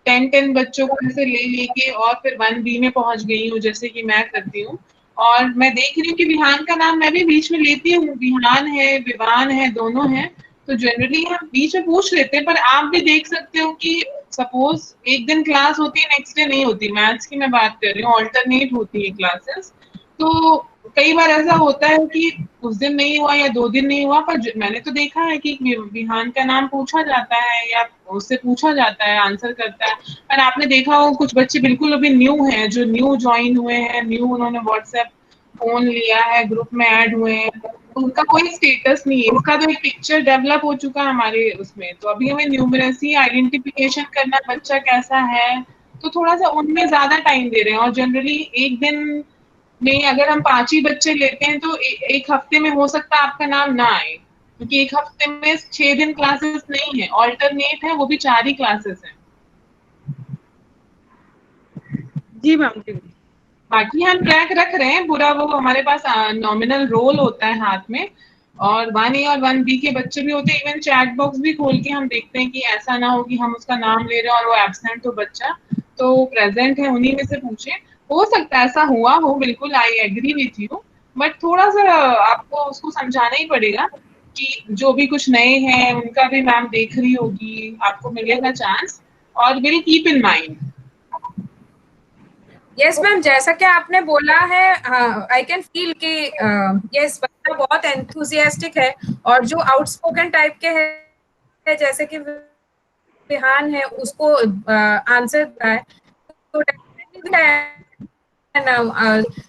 10 बच्चों को ऐसे ले लेके और फिर 1B में पहुंच गई हूँ, जैसे कि मैं करती हूँ। और मैं देख रही हूँ कि विहान का नाम मैं भी बीच में लेती हूँ, विहान है विवान है दोनों है, तो जनरली हम बीच में पूछ लेते हैं। पर आप भी देख सकते हो कि सपोज एक दिन क्लास होती है नेक्स्ट डे नहीं होती, मैथ्स की मैं बात कर रही हूँ, ऑल्टरनेट होती है क्लासेस। तो कई बार ऐसा होता है कि उस दिन नहीं हुआ या 2 दिन नहीं हुआ, पर मैंने तो देखा है कि विहान का नाम पूछा जाता है या उससे पूछा जाता है, आंसर करता है। पर आपने देखा हो कुछ बच्चे बिल्कुल अभी न्यू हैं, जो न्यू ज्वाइन हुए हैं, न्यू उन्होंने व्हाट्सएप फोन लिया है, ग्रुप में ऐड हुए हैं, उनका कोई स्टेटस नहीं है, उसका तो एक पिक्चर डेवलप हो चुका है हमारे उसमें। तो अभी हमें न्यूमरेसी आइडेंटिफिकेशन करना बच्चा कैसा है, तो थोड़ा सा उनमें ज्यादा टाइम दे रहे हैं। और जनरली एक दिन में अगर हम 5 ही बच्चे लेते हैं तो एक हफ्ते में हो सकता है आपका नाम ना आए, क्योंकि एक हफ्ते में 6 दिन क्लासेस नहीं है, ऑल्टरनेट है, वो भी 4 ही क्लासेस हैं। जी मैम जी। बाकी हम ट्रैक रख रहे हैं पूरा, वो हमारे पास नॉमिनल रोल होता है हाथ में, और 1A और 1B के बच्चे भी होते हैं। इवन चैट बॉक्स भी खोल के हम देखते हैं कि ऐसा ना हो कि हम उसका नाम ले रहे हैं और वो एब्सेंट हो बच्चा, तो प्रेजेंट है उन्हीं में से पूछे। हो सकता है ऐसा हुआ हो, बिल्कुल I agree with you, but थोड़ा सा आपको उसको समझाना ही पड़ेगा कि जो भी कुछ नए हैं उनका भी मैम देख रही होगी, आपको मिलेगा चांस, और will keep in mind. Yes ma'am, जैसा कि आपने बोला है आई कैन फील कि यस बच्चा बहुत एंथुसियास्टिक है, और जो आउटस्पोकन टाइप के है जैसे कि विहान है उसको आंसर है, तो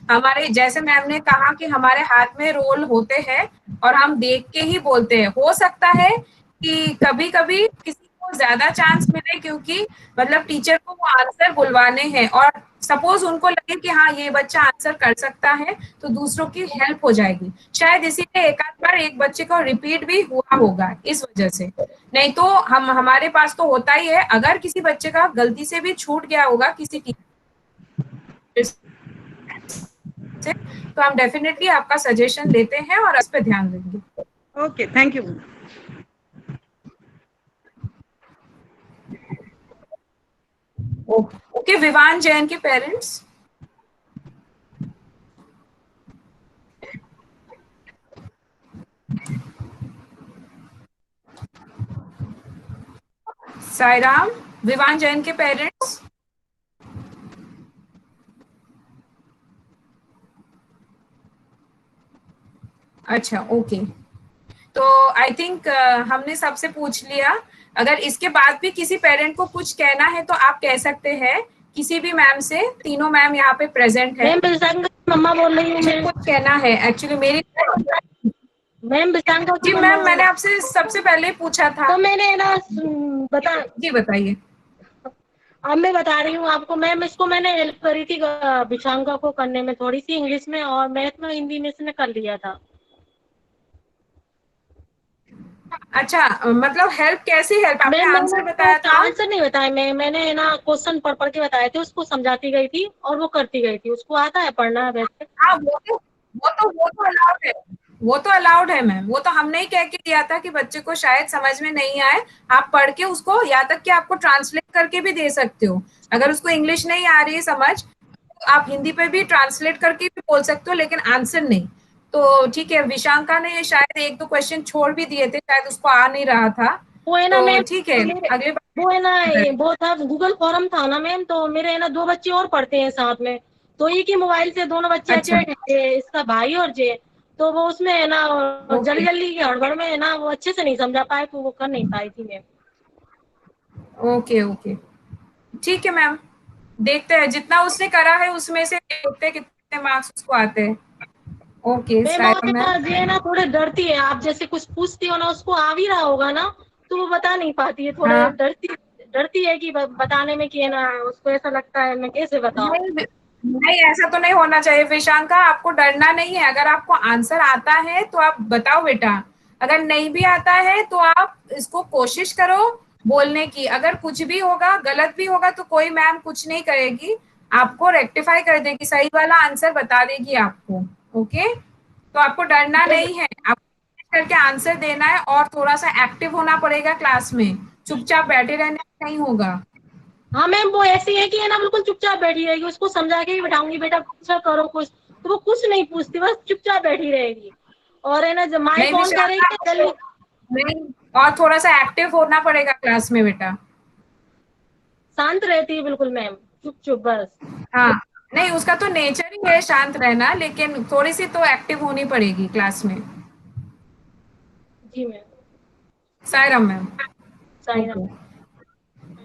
हमारे जैसे मैम ने कहा कि हमारे हाथ में रोल होते हैं और हम देख के ही बोलते हैं। हो सकता है कि कभी कभी किसी को ज्यादा चांस मिले, क्योंकि मतलब टीचर को वो आंसर बुलवाने हैं, और सपोज उनको लगे कि हाँ ये बच्चा आंसर कर सकता है तो दूसरों की हेल्प हो जाएगी, शायद इसीलिए एक आध बार एक बच्चे को रिपीट भी हुआ होगा इस वजह से। नहीं तो हमारे पास तो होता ही है, अगर किसी बच्चे का गलती से भी छूट गया होगा किसी की से, तो हम डेफिनेटली आपका सजेशन लेते हैं और इस पे ध्यान देंगे। Okay, thank you. Okay, Vivaan Jain के पेरेंट्स। साईराम, विवान जैन के पेरेंट्स। अच्छा, ओके, तो आई थिंक हमने सबसे पूछ लिया। अगर इसके बाद भी किसी पेरेंट को कुछ कहना है तो आप कह सकते हैं किसी भी मैम से, तीनों मैम यहाँ पे प्रेजेंट है। मम्मा बोल रही हूँ, मुझे कुछ कहना है एक्चुअली मेरी मैम बिशांका जी मैम, मैंने आपसे सबसे पहले पूछा था। तो मैंने ना जी बताइए। अब मैं बता रही हूँ आपको मैम, इसको मैंने हेल्प करी थी बिशांका को करने में थोड़ी सी इंग्लिश में, और मैथ में हिंदी में इसने कर लिया था। अच्छा, मतलब हेल्प कैसी हेल्प? आपने आंसर बताया था? आंसर नहीं बताया मैंने ना क्वेश्चन पढ़ पढ़ के बताए थे, उसको समझाती गई थी और वो करती गई थी। उसको आता है पढ़ना वैसे। हाँ, वो तो अलाउड है, वो तो अलाउड है मैम। वो तो हमने ही कह के दिया था कि बच्चे को शायद समझ में नहीं आए, आप पढ़ के उसको, या तक कि आपको ट्रांसलेट करके भी दे सकते हो। अगर उसको इंग्लिश नहीं आ रही है समझ, तो आप हिंदी पे भी ट्रांसलेट करके भी बोल सकते हो, लेकिन आंसर नहीं। तो ठीक है, विशांका ने शायद एक दो क्वेश्चन छोड़ भी दिए थे, शायद उसको आ नहीं रहा था। वो है ना मैम, ठीक है, अगले बार वो है ना, वो था गूगल फॉर्म था ना मैम, तो मेरे है ना 2 बच्चे और पढ़ते हैं साथ में, तो एक ही मोबाइल से दोनों बच्चे अच्छा। अटेंड है, इसका भाई और जे। तो वो उसमें है ना जल्दी जल्दी की हड़बड़ में है ना वो अच्छे से नहीं समझा पाए, तो वो कर नहीं पाई थी मैम। ओके ओके, ठीक है मैम, देखते हैं जितना उसने करा है उसमें से देखते हैं कितने मार्क्स उसको आते हैं। Okay Saira ma'am. ये ना थोड़े डरती है, आप जैसे कुछ पूछती हो ना, उसको आ भी रहा होगा ना तो वो बता नहीं पाती है, थोड़े हाँ। डरती है कि बताने में कि है ना, उसको ऐसा लगता है मैं कैसे बताऊं। नहीं, ऐसा तो नहीं होना चाहिए विशांका, आपको डरना नहीं है। अगर आपको आंसर आता है तो आप बताओ बेटा, अगर नहीं भी आता है तो आप इसको कोशिश करो बोलने की। अगर कुछ भी होगा, गलत भी होगा, तो कोई मैम कुछ नहीं करेगी, आपको रेक्टिफाई कर देगी, सही वाला आंसर बता देगी आपको। ओके, तो आपको डरना नहीं है, आपको करके आंसर देना है और थोड़ा सा एक्टिव होना पड़ेगा क्लास में, चुपचाप बैठे रहने से नहीं होगा। हाँ मैम, वो ऐसी है कि है ना बिल्कुल चुपचाप बैठी रहेगी, उसको समझा के ही बैठाऊंगी बेटा कुछ करो कुछ, तो वो कुछ नहीं पूछती, बस चुपचाप बैठी रहेगी। और है ना जब माइक ऑन करेगी जल्दी। नहीं, और थोड़ा सा एक्टिव होना पड़ेगा क्लास में बेटा। शांत रहती है बिल्कुल मैम, चुप चुप बस। हाँ, नहीं उसका तो नेचर ही है शांत रहना, लेकिन थोड़ी सी तो एक्टिव होनी पड़ेगी क्लास में। जी मैम। सायरा मैम। सायरा।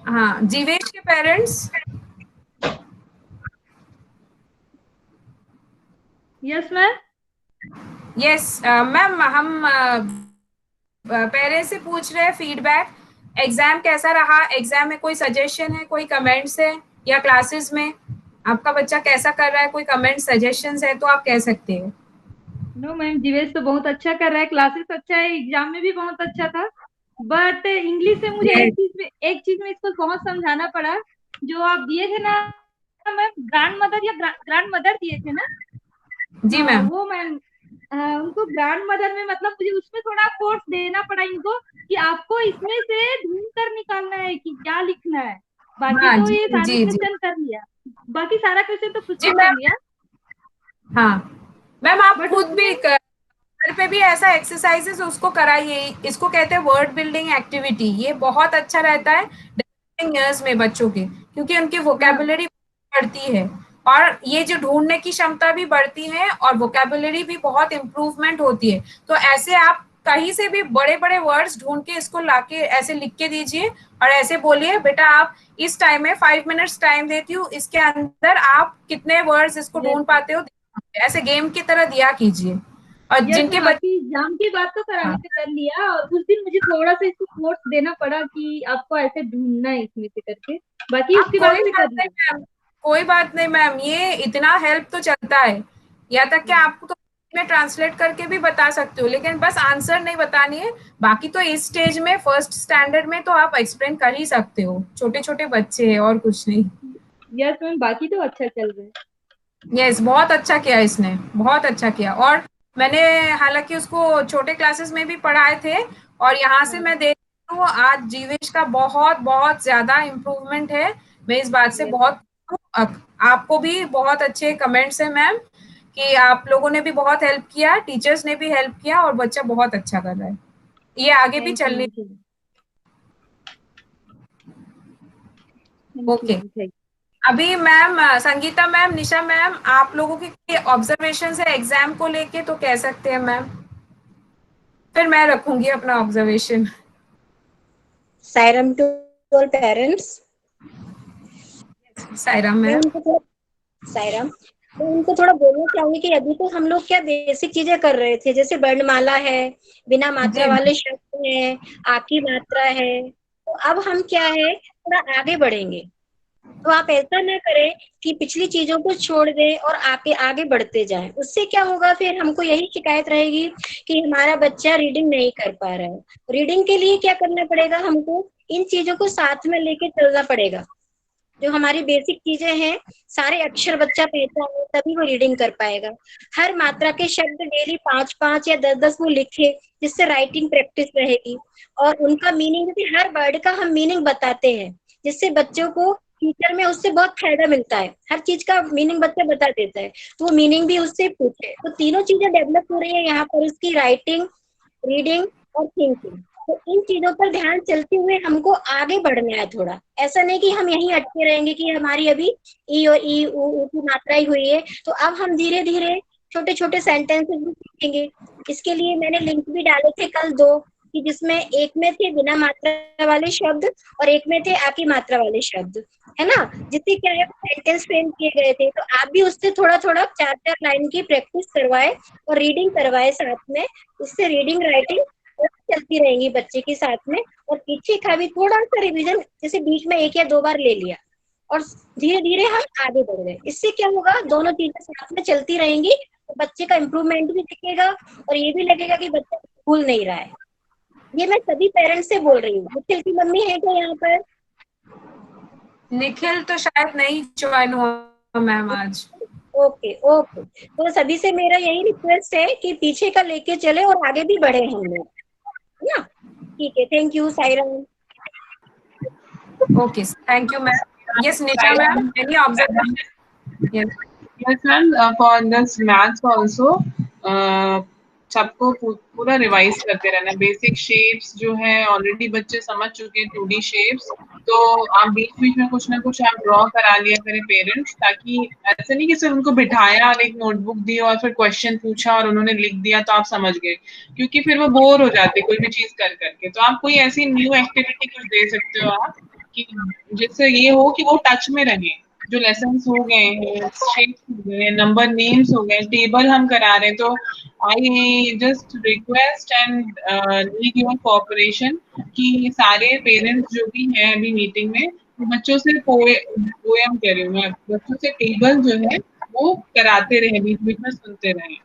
हाँ, जीवेश के parents. Yes ma'am. Yes ma'am, हम पेरेंट्स से पूछ रहे हैं फीडबैक, एग्जाम कैसा रहा, एग्जाम में कोई सजेशन है, कोई कमेंट्स है, या क्लासेस में आपका बच्चा कैसा कर रहा है, कोई कमेंट सजेशंस है तो आप कह सकते हैं। नो मैम, जीवेश तो बहुत अच्छा कर रहा है, क्लासेस अच्छा है, एग्जाम में भी बहुत अच्छा था, बट इंग्लिश से मुझे एक चीज में इसको बहुत समझाना पड़ा। जो आप दिए थे ना मैम, ग्रैंड मदर या ग्रैंड मदर दिए थे ना? जी मैम। वो मैम उनको ग्रैंड मदर में मतलब मुझे उसमें थोड़ा कोर्स देना पड़ा इनको, कि आपको इसमें से ढूंढ कर निकालना है कि क्या लिखना है। बाकी हाँ, तो जी ये सारे जी जी क्वेश्चन कर लिया, बाकी सारा क्वेश्चन तो खुद जी से कर मैम। लिया। हाँ मैम, आप बट खुद भी घर पे भी ऐसा एक्सरसाइजेस उसको कराइए, इसको कहते हैं वर्ड बिल्डिंग एक्टिविटी, ये बहुत अच्छा रहता है ईयर्स में बच्चों के, क्योंकि उनकी वोकेबुलरी बढ़ती है और ये जो ढूंढने की क्षमता भी बढ़ती है और वोकेबुलरी भी बहुत इम्प्रूवमेंट होती है। तो ऐसे आप कहीं से भी बड़े बड़े वर्ड्स ढूंढ के इसको लाके ऐसे लिख के दीजिए और ऐसे बोलिए, बेटा आप इस टाइम में 5 मिनट्स टाइम देती हूँ, इसके अंदर आप कितने वर्ड्स इसको ढूंढ पाते हो, ऐसे गेम की तरह दिया कीजिए। और जिनके बाकी एग्जाम की बात तो कराने से कर लिया, और उस दिन मुझे थोड़ा सा इसको कोर्स देना पड़ा कि आपको ऐसे ढूंढना है इसमें से करके, बाकी उसके बाद से कर लिया। कोई बात नहीं मैम, ये इतना हेल्प तो चलता है। या तक कि आपको तो में ट्रांसलेट करके भी बता सकते हो, लेकिन बस आंसर नहीं बतानी है। बाकी तो इस स्टेज में फर्स्ट स्टैंडर्ड में तो आप एक्सप्लेन कर ही सकते हो, छोटे छोटे बच्चे हैं और कुछ नहीं। यस मैम, बाकी तो अच्छा चल रहा है। यस, बहुत अच्छा किया इसने, बहुत अच्छा किया। और मैंने हालांकि उसको छोटे क्लासेस में भी पढ़ाए थे, और यहाँ से मैं देख रही हूँ आज जीवेश का बहुत बहुत ज्यादा इम्प्रूवमेंट है। मैं इस बात से बहुत आपको भी बहुत अच्छे कमेंट्स हैं मैम, कि आप लोगों ने भी बहुत हेल्प किया, टीचर्स ने भी हेल्प किया, और बच्चा बहुत अच्छा कर रहा है। ये आगे भी चलने। ओके, अभी मैम संगीता मैम, निशा मैम, आप लोगों के ऑब्जर्वेशन है एग्जाम को लेके तो कह सकते हैं मैम, फिर मैं रखूंगी अपना observation. Sairam to all parents. Sairam ma'am. Sairam, तो उनको थोड़ा बोलना चाहूंगी कि अभी तो हम लोग क्या बेसिक चीजें कर रहे थे, जैसे वर्णमाला है, बिना मात्रा वाले शब्द है, आकी मात्रा है। तो अब हम क्या है, थोड़ा आगे बढ़ेंगे। तो आप ऐसा ना करें कि पिछली चीजों को छोड़ दें और आगे आगे बढ़ते जाएं। उससे क्या होगा, फिर हमको यही शिकायत रहेगी कि हमारा बच्चा रीडिंग नहीं कर पा रहा है। रीडिंग के लिए क्या करना पड़ेगा, हमको इन चीजों को साथ में लेके चलना पड़ेगा। जो हमारी बेसिक चीजें हैं, सारे अक्षर बच्चा पहचाने तभी वो रीडिंग कर पाएगा। हर मात्रा के शब्द डेली 5-5 या 10-10 वो लिखे, जिससे राइटिंग प्रैक्टिस रहेगी। और उनका मीनिंग भी, हर वर्ड का हम मीनिंग बताते हैं, जिससे बच्चों को फ्यूचर में उससे बहुत फायदा मिलता है। हर चीज का मीनिंग बच्चा बता देता है, तो वो मीनिंग भी उससे पूछे। तो तीनों चीजें डेवलप हो रही है यहाँ पर, उसकी राइटिंग, रीडिंग और थिंकिंग। तो इन चीजों पर ध्यान चलते हुए हमको आगे बढ़ना है थोड़ा। ऐसा नहीं कि हम यहीं अटके रहेंगे कि हमारी अभी ई और ई ऊ की मात्रा ही हुई है। तो अब हम धीरे धीरे छोटे छोटे सेंटेंसेस भी सीखेंगे। इसके लिए मैंने लिंक भी डाले थे कल 2, कि जिसमें एक में थे बिना मात्रा वाले शब्द और एक में थे आकी मात्रा वाले शब्द, है ना, जिससे क्या है सेंटेंस फ्रेम किए गए थे। तो आप भी उससे थोड़ा थोड़ा 4-4 लाइन की प्रैक्टिस करवाए और रीडिंग करवाए साथ में। इससे रीडिंग राइटिंग चलती रहेंगी बच्चे के साथ में। और पीछे का भी थोड़ा सा रिवीजन, जैसे बीच में 1 या 2 बार ले लिया, और धीरे धीरे हम आगे बढ़ गए। इससे क्या होगा, दोनों चीजें साथ में चलती रहेंगी, तो बच्चे का इम्प्रूवमेंट भी दिखेगा और ये भी लगेगा कि बच्चा भूल नहीं रहा है। ये मैं सभी पेरेंट्स से बोल रही हूँ। निखिल की मम्मी है क्या यहाँ पर? निखिल तो शायद नहीं ज्वाइन हुआ मैम आज। ओके ओके, तो सभी से मेरा यही रिक्वेस्ट है कि पीछे का लेके चले और आगे भी बढ़े हम लोग, है ना। ठीक है, thank you Sairam. Okay, thank you ma'am. Yes Nisha ma'am, any observation? Yes, ma'am. For this maths also, सबको पूरा रिवाइज करते रहना। बेसिक शेप्स जो है ऑलरेडी बच्चे समझ चुके हैं, 2D शेप्स। तो आप बीच बीच में कुछ ना कुछ आप ड्रॉ करा लिया करें पेरेंट्स, ताकि ऐसा नहीं कि सिर्फ उनको बिठाया और एक नोटबुक दी और फिर क्वेश्चन पूछा और उन्होंने लिख दिया तो आप समझ गए, क्योंकि फिर वो बोर हो जाते कोई भी चीज कर करके। तो आप कोई ऐसी न्यू एक्टिविटी कुछ दे सकते हो आप, कि जिससे ये हो कि वो टच में रहे। जो लेसन्स हो गए हैं, शेप्स हो गए, नंबर नेम्स हो गए, टेबल हम करा रहे हैं, तो I just request and need your cooperation कि सारे पेरेंट्स जो भी हैं अभी मीटिंग में, बच्चों से पोएम कह रही हूँ मैं, बच्चों से टेबल जो है वो कराते रहे, बीच बीच में सुनते रहे,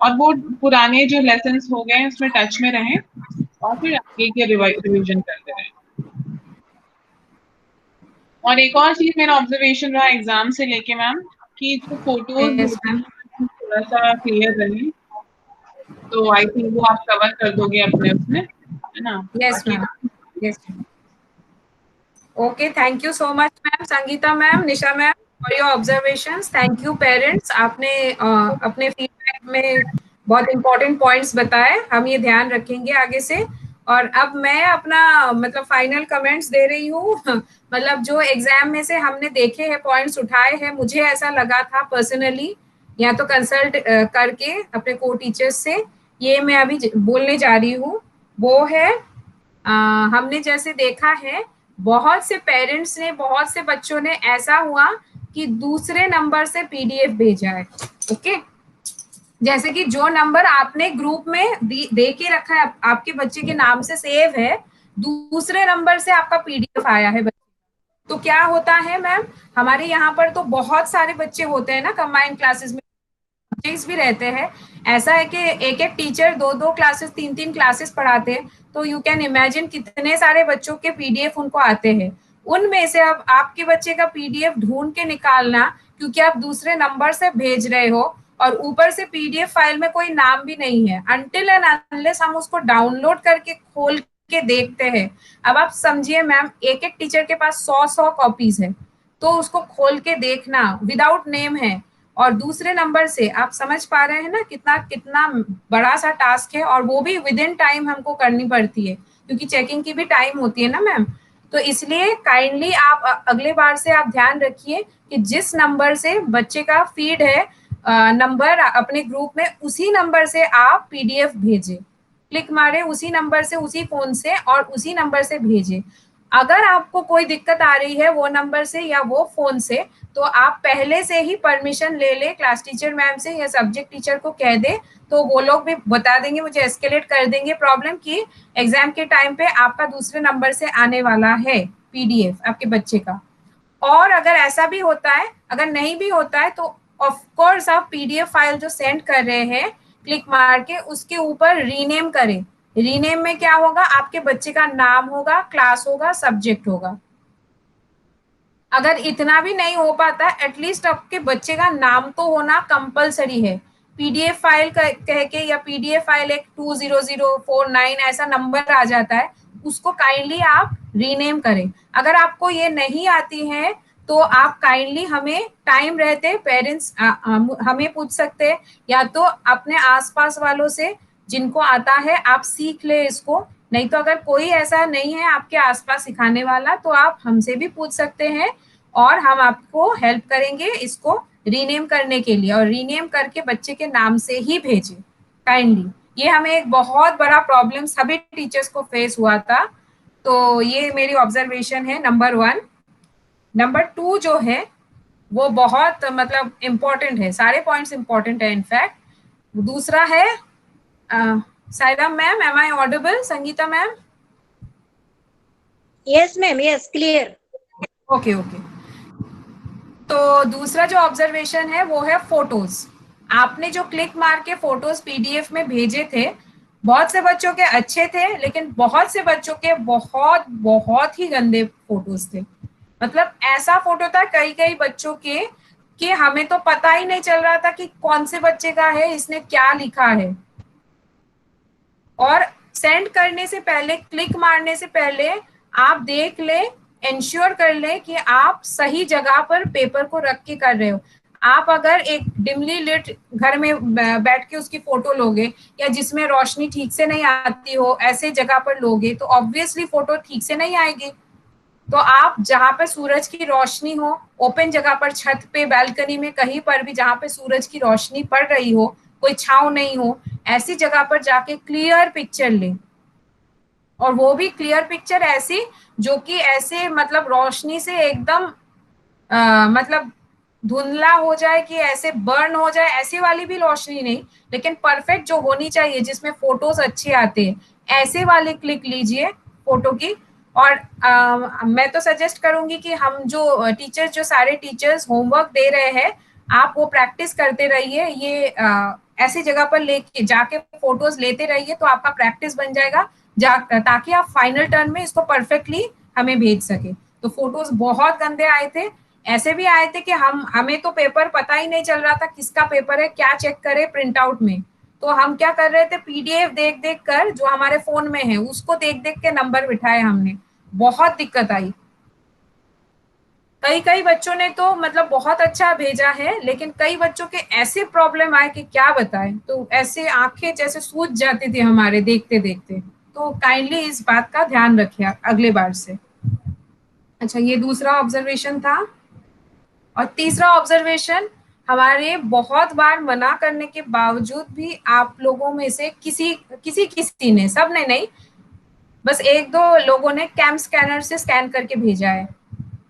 और वो पुराने जो लेसन्स हो गए उसमें टच में रहें, और फिर आगे के रिविजन करते रहें। और एक और चीज मेरा ऑब्जर्वेशन रहा एग्जाम से लेके मैम, कि जो फोटोज थोड़ा सा क्लियर रहे, तो आई थिंक वो आप कवर कर दोगे अपने उसमें, है ना। Yes ma'am, yes. Okay, thank you so much ma'am, Sangeeta ma'am, Nisha ma'am, for your observations. Thank you parents, आपने अपने फीडबैक में बहुत इंपॉर्टेंट पॉइंट्स बताए, हम ये ध्यान रखेंगे आगे से। और अब मैं अपना मतलब फाइनल कमेंट्स दे रही हूँ। मतलब जो एग्जाम में से हमने देखे हैं, पॉइंट्स उठाए हैं, मुझे ऐसा लगा था पर्सनली, या तो कंसल्ट करके अपने को टीचर्स से, ये मैं अभी बोलने जा रही हूँ। वो है हमने जैसे देखा है, बहुत से पेरेंट्स ने, बहुत से बच्चों ने ऐसा हुआ कि दूसरे नंबर से पीडीएफ भेजा है। ओके, जैसे कि जो नंबर आपने ग्रुप में दे के रखा है, आपके बच्चे के नाम से सेव है, दूसरे नंबर से आपका पीडीएफ आया है। तो क्या होता है मैम, हमारे यहाँ पर तो बहुत सारे बच्चे होते हैं ना कंबाइंड क्लासेस में, सब्जेक्ट्स भी रहते हैं। ऐसा है कि एक एक टीचर दो दो क्लासेस, तीन तीन क्लासेस पढ़ाते हैं, तो यू कैन इमेजिन कितने सारे बच्चों के पीडीएफ उनको आते हैं। उनमें से अब आपके बच्चे का पीडीएफ ढूंढ के निकालना, क्योंकि आप दूसरे नंबर से भेज रहे हो और ऊपर से पीडीएफ फाइल में कोई नाम भी नहीं है, अनटिल एंड अनलेस हम उसको डाउनलोड करके खोल के देखते हैं। अब आप समझिए मैम, एक एक टीचर के पास 100 कॉपीज है, तो उसको खोल के देखना विदाउट नेम है और दूसरे नंबर से, आप समझ पा रहे हैं ना कितना कितना बड़ा सा टास्क है, और वो भी विद इन टाइम हमको करनी पड़ती है, क्योंकि चेकिंग की भी टाइम होती है ना मैम। तो इसलिए काइंडली आप अगले बार से आप ध्यान रखिए कि जिस नंबर से बच्चे का फीड है नंबर अपने ग्रुप में, उसी नंबर से आप पीडीएफ भेजें, क्लिक मारे उसी नंबर से, उसी फोन से, और उसी नंबर से भेजें। अगर आपको कोई दिक्कत आ रही है वो नंबर से या वो फोन से, तो आप पहले से ही परमिशन ले ले क्लास टीचर मैम से या सब्जेक्ट टीचर को कह दे, तो वो लोग भी बता देंगे, मुझे एस्केलेट कर देंगे प्रॉब्लम की एग्जाम के टाइम पे आपका दूसरे नंबर से आने वाला है पीडीएफ आपके बच्चे का। और अगर ऐसा भी होता है, अगर नहीं भी होता है, तो ऑफ कोर्स आप पीडीएफ फाइल जो सेंड कर रहे हैं क्लिक मार के, उसके ऊपर रीनेम करें। रीनेम में क्या होगा, आपके बच्चे का नाम होगा, क्लास होगा, सब्जेक्ट होगा। अगर इतना भी नहीं हो पाता, एटलीस्ट आपके बच्चे का नाम तो होना कंपलसरी है। पीडीएफ फाइल कह के या पीडीएफ फाइल एक 20049 ऐसा नंबर आ जाता है, उसको काइंडली आप रीनेम करें। अगर आपको ये नहीं आती है तो आप काइंडली हमें टाइम रहते पेरेंट्स हमें पूछ सकते हैं, या तो अपने आसपास वालों से जिनको आता है आप सीख ले इसको। नहीं तो अगर कोई ऐसा नहीं है आपके आसपास सिखाने वाला, तो आप हमसे भी पूछ सकते हैं और हम आपको हेल्प करेंगे इसको रीनेम करने के लिए, और रीनेम करके बच्चे के नाम से ही भेजें काइंडली। ये हमें एक बहुत बड़ा प्रॉब्लम सभी टीचर्स को फेस हुआ था। तो ये मेरी ऑब्जर्वेशन है नंबर 1। नंबर 2 जो है वो बहुत मतलब इम्पोर्टेंट है, सारे पॉइंट्स इम्पोर्टेंट है इनफैक्ट। दूसरा है Saira ma'am, am I audible? Sangeeta ma'am? Yes ma'am, yes, clear. Okay okay. तो दूसरा जो ऑब्जर्वेशन है वो है फोटोज। आपने जो क्लिक मार के फोटोज पीडीएफ में भेजे थे, बहुत से बच्चों के अच्छे थे, लेकिन बहुत से बच्चों के बहुत बहुत ही गंदे फोटोज थे। मतलब ऐसा फोटो था कई कई बच्चों के कि हमें तो पता ही नहीं चल रहा था कि कौन से बच्चे का है, इसने क्या लिखा है। और सेंड करने से पहले, क्लिक मारने से पहले आप देख ले, इंश्योर कर ले कि आप सही जगह पर पेपर को रख के कर रहे हो। आप अगर एक डिमली लिट घर में बैठ के उसकी फोटो लोगे, या जिसमें रोशनी ठीक से नहीं आती हो ऐसे जगह पर लोगे, तो ऑब्वियसली फोटो ठीक से नहीं आएगी। तो आप जहां पे सूरज की रोशनी हो, ओपन जगह पर, छत पे, बालकनी में, कहीं पर भी जहां पे सूरज की रोशनी पड़ रही हो, कोई छांव नहीं हो, ऐसी जगह पर जाके क्लियर पिक्चर ले। और वो भी क्लियर पिक्चर ऐसी जो कि ऐसे मतलब रोशनी से एकदम मतलब धुंधला हो जाए कि ऐसे बर्न हो जाए, ऐसी वाली भी रोशनी नहीं, लेकिन परफेक्ट जो होनी चाहिए जिसमें फोटोज अच्छे आते हैं, ऐसे वाले क्लिक लीजिए फोटो की। और मैं तो सजेस्ट करूंगी कि हम जो टीचर्स, जो सारे टीचर्स होमवर्क दे रहे हैं, आप वो प्रैक्टिस करते रहिए। ये ऐसी जगह पर लेके जाके फोटोज लेते रहिए, तो आपका प्रैक्टिस बन जाएगा, ताकि आप फाइनल टर्न में इसको परफेक्टली हमें भेज सके। तो फोटोज बहुत गंदे आए थे, ऐसे भी आए थे कि हमें तो पेपर पता ही नहीं चल रहा था किसका पेपर है, क्या चेक करे प्रिंट आउट में। तो हम क्या कर रहे थे, पीडीएफ देख देख कर जो हमारे फोन में है उसको देख देख के नंबर बिठाए हमने। बहुत दिक्कत आई। कई कई बच्चों ने तो मतलब बहुत अच्छा भेजा है, लेकिन कई बच्चों के ऐसे प्रॉब्लम आए कि क्या बताएं। तो ऐसे आंखें जैसे सूज जाती थी हमारे देखते देखते। तो काइंडली इस बात का ध्यान रखिए अगले बार से। अच्छा, ये दूसरा ऑब्जर्वेशन था। और तीसरा ऑब्जर्वेशन, हमारे बहुत बार मना करने के बावजूद भी आप लोगों में से किसी ने, सब ने नहीं, बस एक दो लोगों ने कैम स्कैनर से स्कैन करके भेजा है।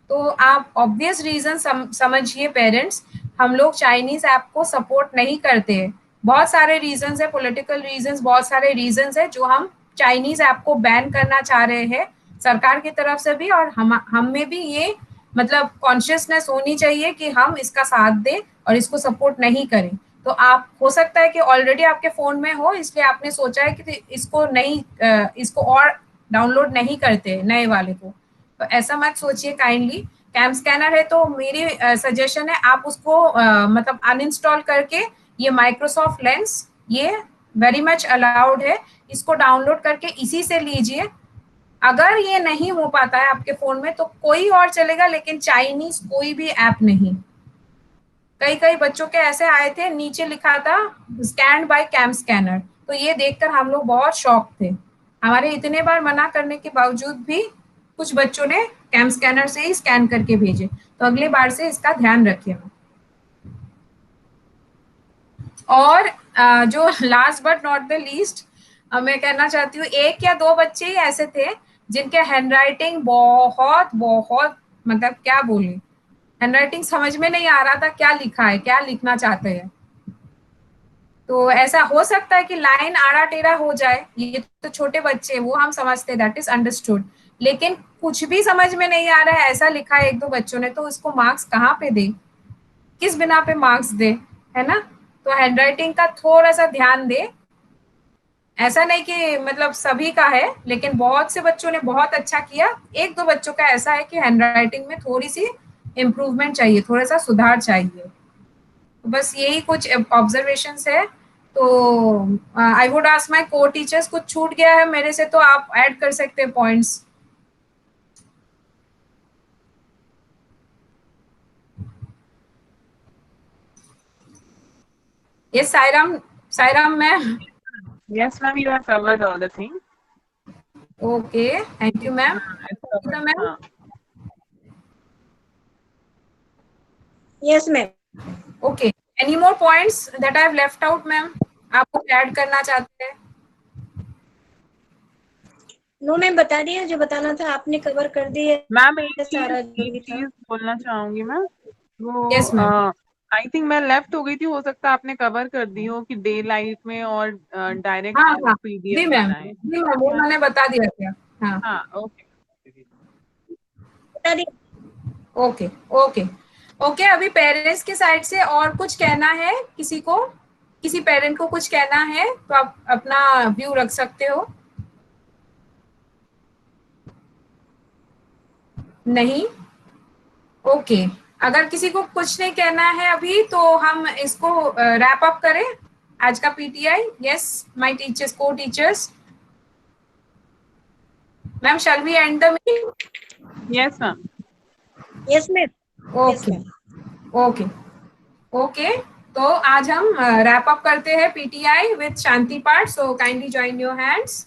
तो आप ऑब्वियस रीजन समझिए पेरेंट्स, हम लोग चाइनीज ऐप को सपोर्ट नहीं करते हैं। बहुत सारे रीजंस है, पॉलिटिकल रीजंस, बहुत सारे रीजंस है जो हम चाइनीज ऐप को बैन करना चाह रहे हैं सरकार की तरफ से भी, और हम में भी ये मतलब कॉन्शियसनेस होनी चाहिए कि हम इसका साथ दें और इसको सपोर्ट नहीं करें। तो आप हो सकता है कि ऑलरेडी आपके फोन में हो, इसलिए आपने सोचा है कि इसको नहीं इसको और डाउनलोड नहीं करते नए वाले को, तो ऐसा मत सोचिए काइंडली। कैम स्कैनर है तो मेरी सजेशन है आप उसको मतलब अनइंस्टॉल करके, ये माइक्रोसॉफ्ट लेंस ये वेरी मच अलाउड है, इसको डाउनलोड करके इसी से लीजिए। अगर ये नहीं हो पाता है आपके फोन में तो कोई और चलेगा, लेकिन चाइनीज कोई भी ऐप नहीं। कई कई बच्चों के ऐसे आए थे, नीचे लिखा था स्कैन्ड बाय कैम स्कैनर, तो ये देखकर हम लोग बहुत शॉक थे। हमारे इतने बार मना करने के बावजूद भी कुछ बच्चों ने कैम स्कैनर से ही स्कैन करके भेजे, तो अगली बार से इसका ध्यान रखिएगा। और जो last but not the least मैं कहना चाहती हूँ, 1 या 2 बच्चे ही ऐसे थे जिनके हैंडराइटिंग बहुत बहुत मतलब क्या बोले, हैंडराइटिंग समझ में नहीं आ रहा था क्या लिखा है, क्या लिखना चाहते हैं। तो ऐसा हो सकता है कि लाइन आड़ा टेढ़ा हो जाए, ये तो छोटे बच्चे वो हम समझते, दैट इज अंडरस्टूड, लेकिन कुछ भी समझ में नहीं आ रहा है ऐसा लिखा है 1-2 बच्चों ने, तो उसको मार्क्स कहाँ पे दे, किस बिना पे मार्क्स दे, है ना। तो हैंडराइटिंग का थोड़ा सा ध्यान दे। ऐसा नहीं कि मतलब सभी का है, लेकिन बहुत से बच्चों ने बहुत अच्छा किया, 1-2 बच्चों का ऐसा है कि हैंडराइटिंग में थोड़ी सी इम्प्रूवमेंट चाहिए, थोड़ा सा सुधार चाहिए। तो बस यही कुछ ऑब्जर्वेशंस है। तो आई वुड आस्क माय को टीचर्स, कुछ छूट गया है मेरे से तो आप ऐड कर सकते हैं points. Yes, Sairam ma'am. Yes, ma'am, you have covered all the things. Okay, thank you, ma'am. Ma'am. Yes, ma'am. Okay. Any more points that I have left out, ma'am? आप कुछ ऐड करना चाहते हैं? No ma'am, बता दिया जो बताना था आपने, कवर कर दिया मैम एक सारा चीज बोलना चाहूंगी मैं, वो Yes, ma'am. आई थिंक मैं लेफ्ट हो गई थी, हो सकता है आपने कवर कर दी हो कि डे लाइट में और डायरेक्ट हाँ हाँ जी पीडीएफ मैम, बनाए। जी मैम, वो मैंने बता दिया था। हाँ हाँ, ओके बता दिया। Okay okay okay. अभी पेरेंट्स के साइड से और कुछ कहना है किसी को, किसी पेरेंट को कुछ कहना है तो आप अपना व्यू रख सकते हो। नहीं, ओके। अगर किसी को कुछ नहीं कहना है अभी तो हम इसको रैप अप करें आज का पीटीआई। यस माय टीचर्स, को teachers, ma'am shall we end the meeting? Yes ma'am, yes ma'am. Okay okay okay. तो आज हम रैप अप करते हैं पीटीआई विद शांति पाठ, so kindly join your hands.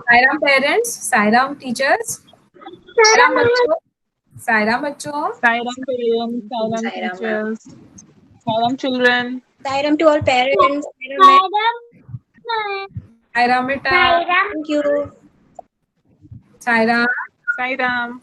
Sairam parents, Sairam teachers, Sairam बच्चों, सायराम बच्चों, Sairam parents, Sairam teachers, Sairam children, Sairam to all parents, Sairam बेटा, थैंक यू, सायराम, सायराम।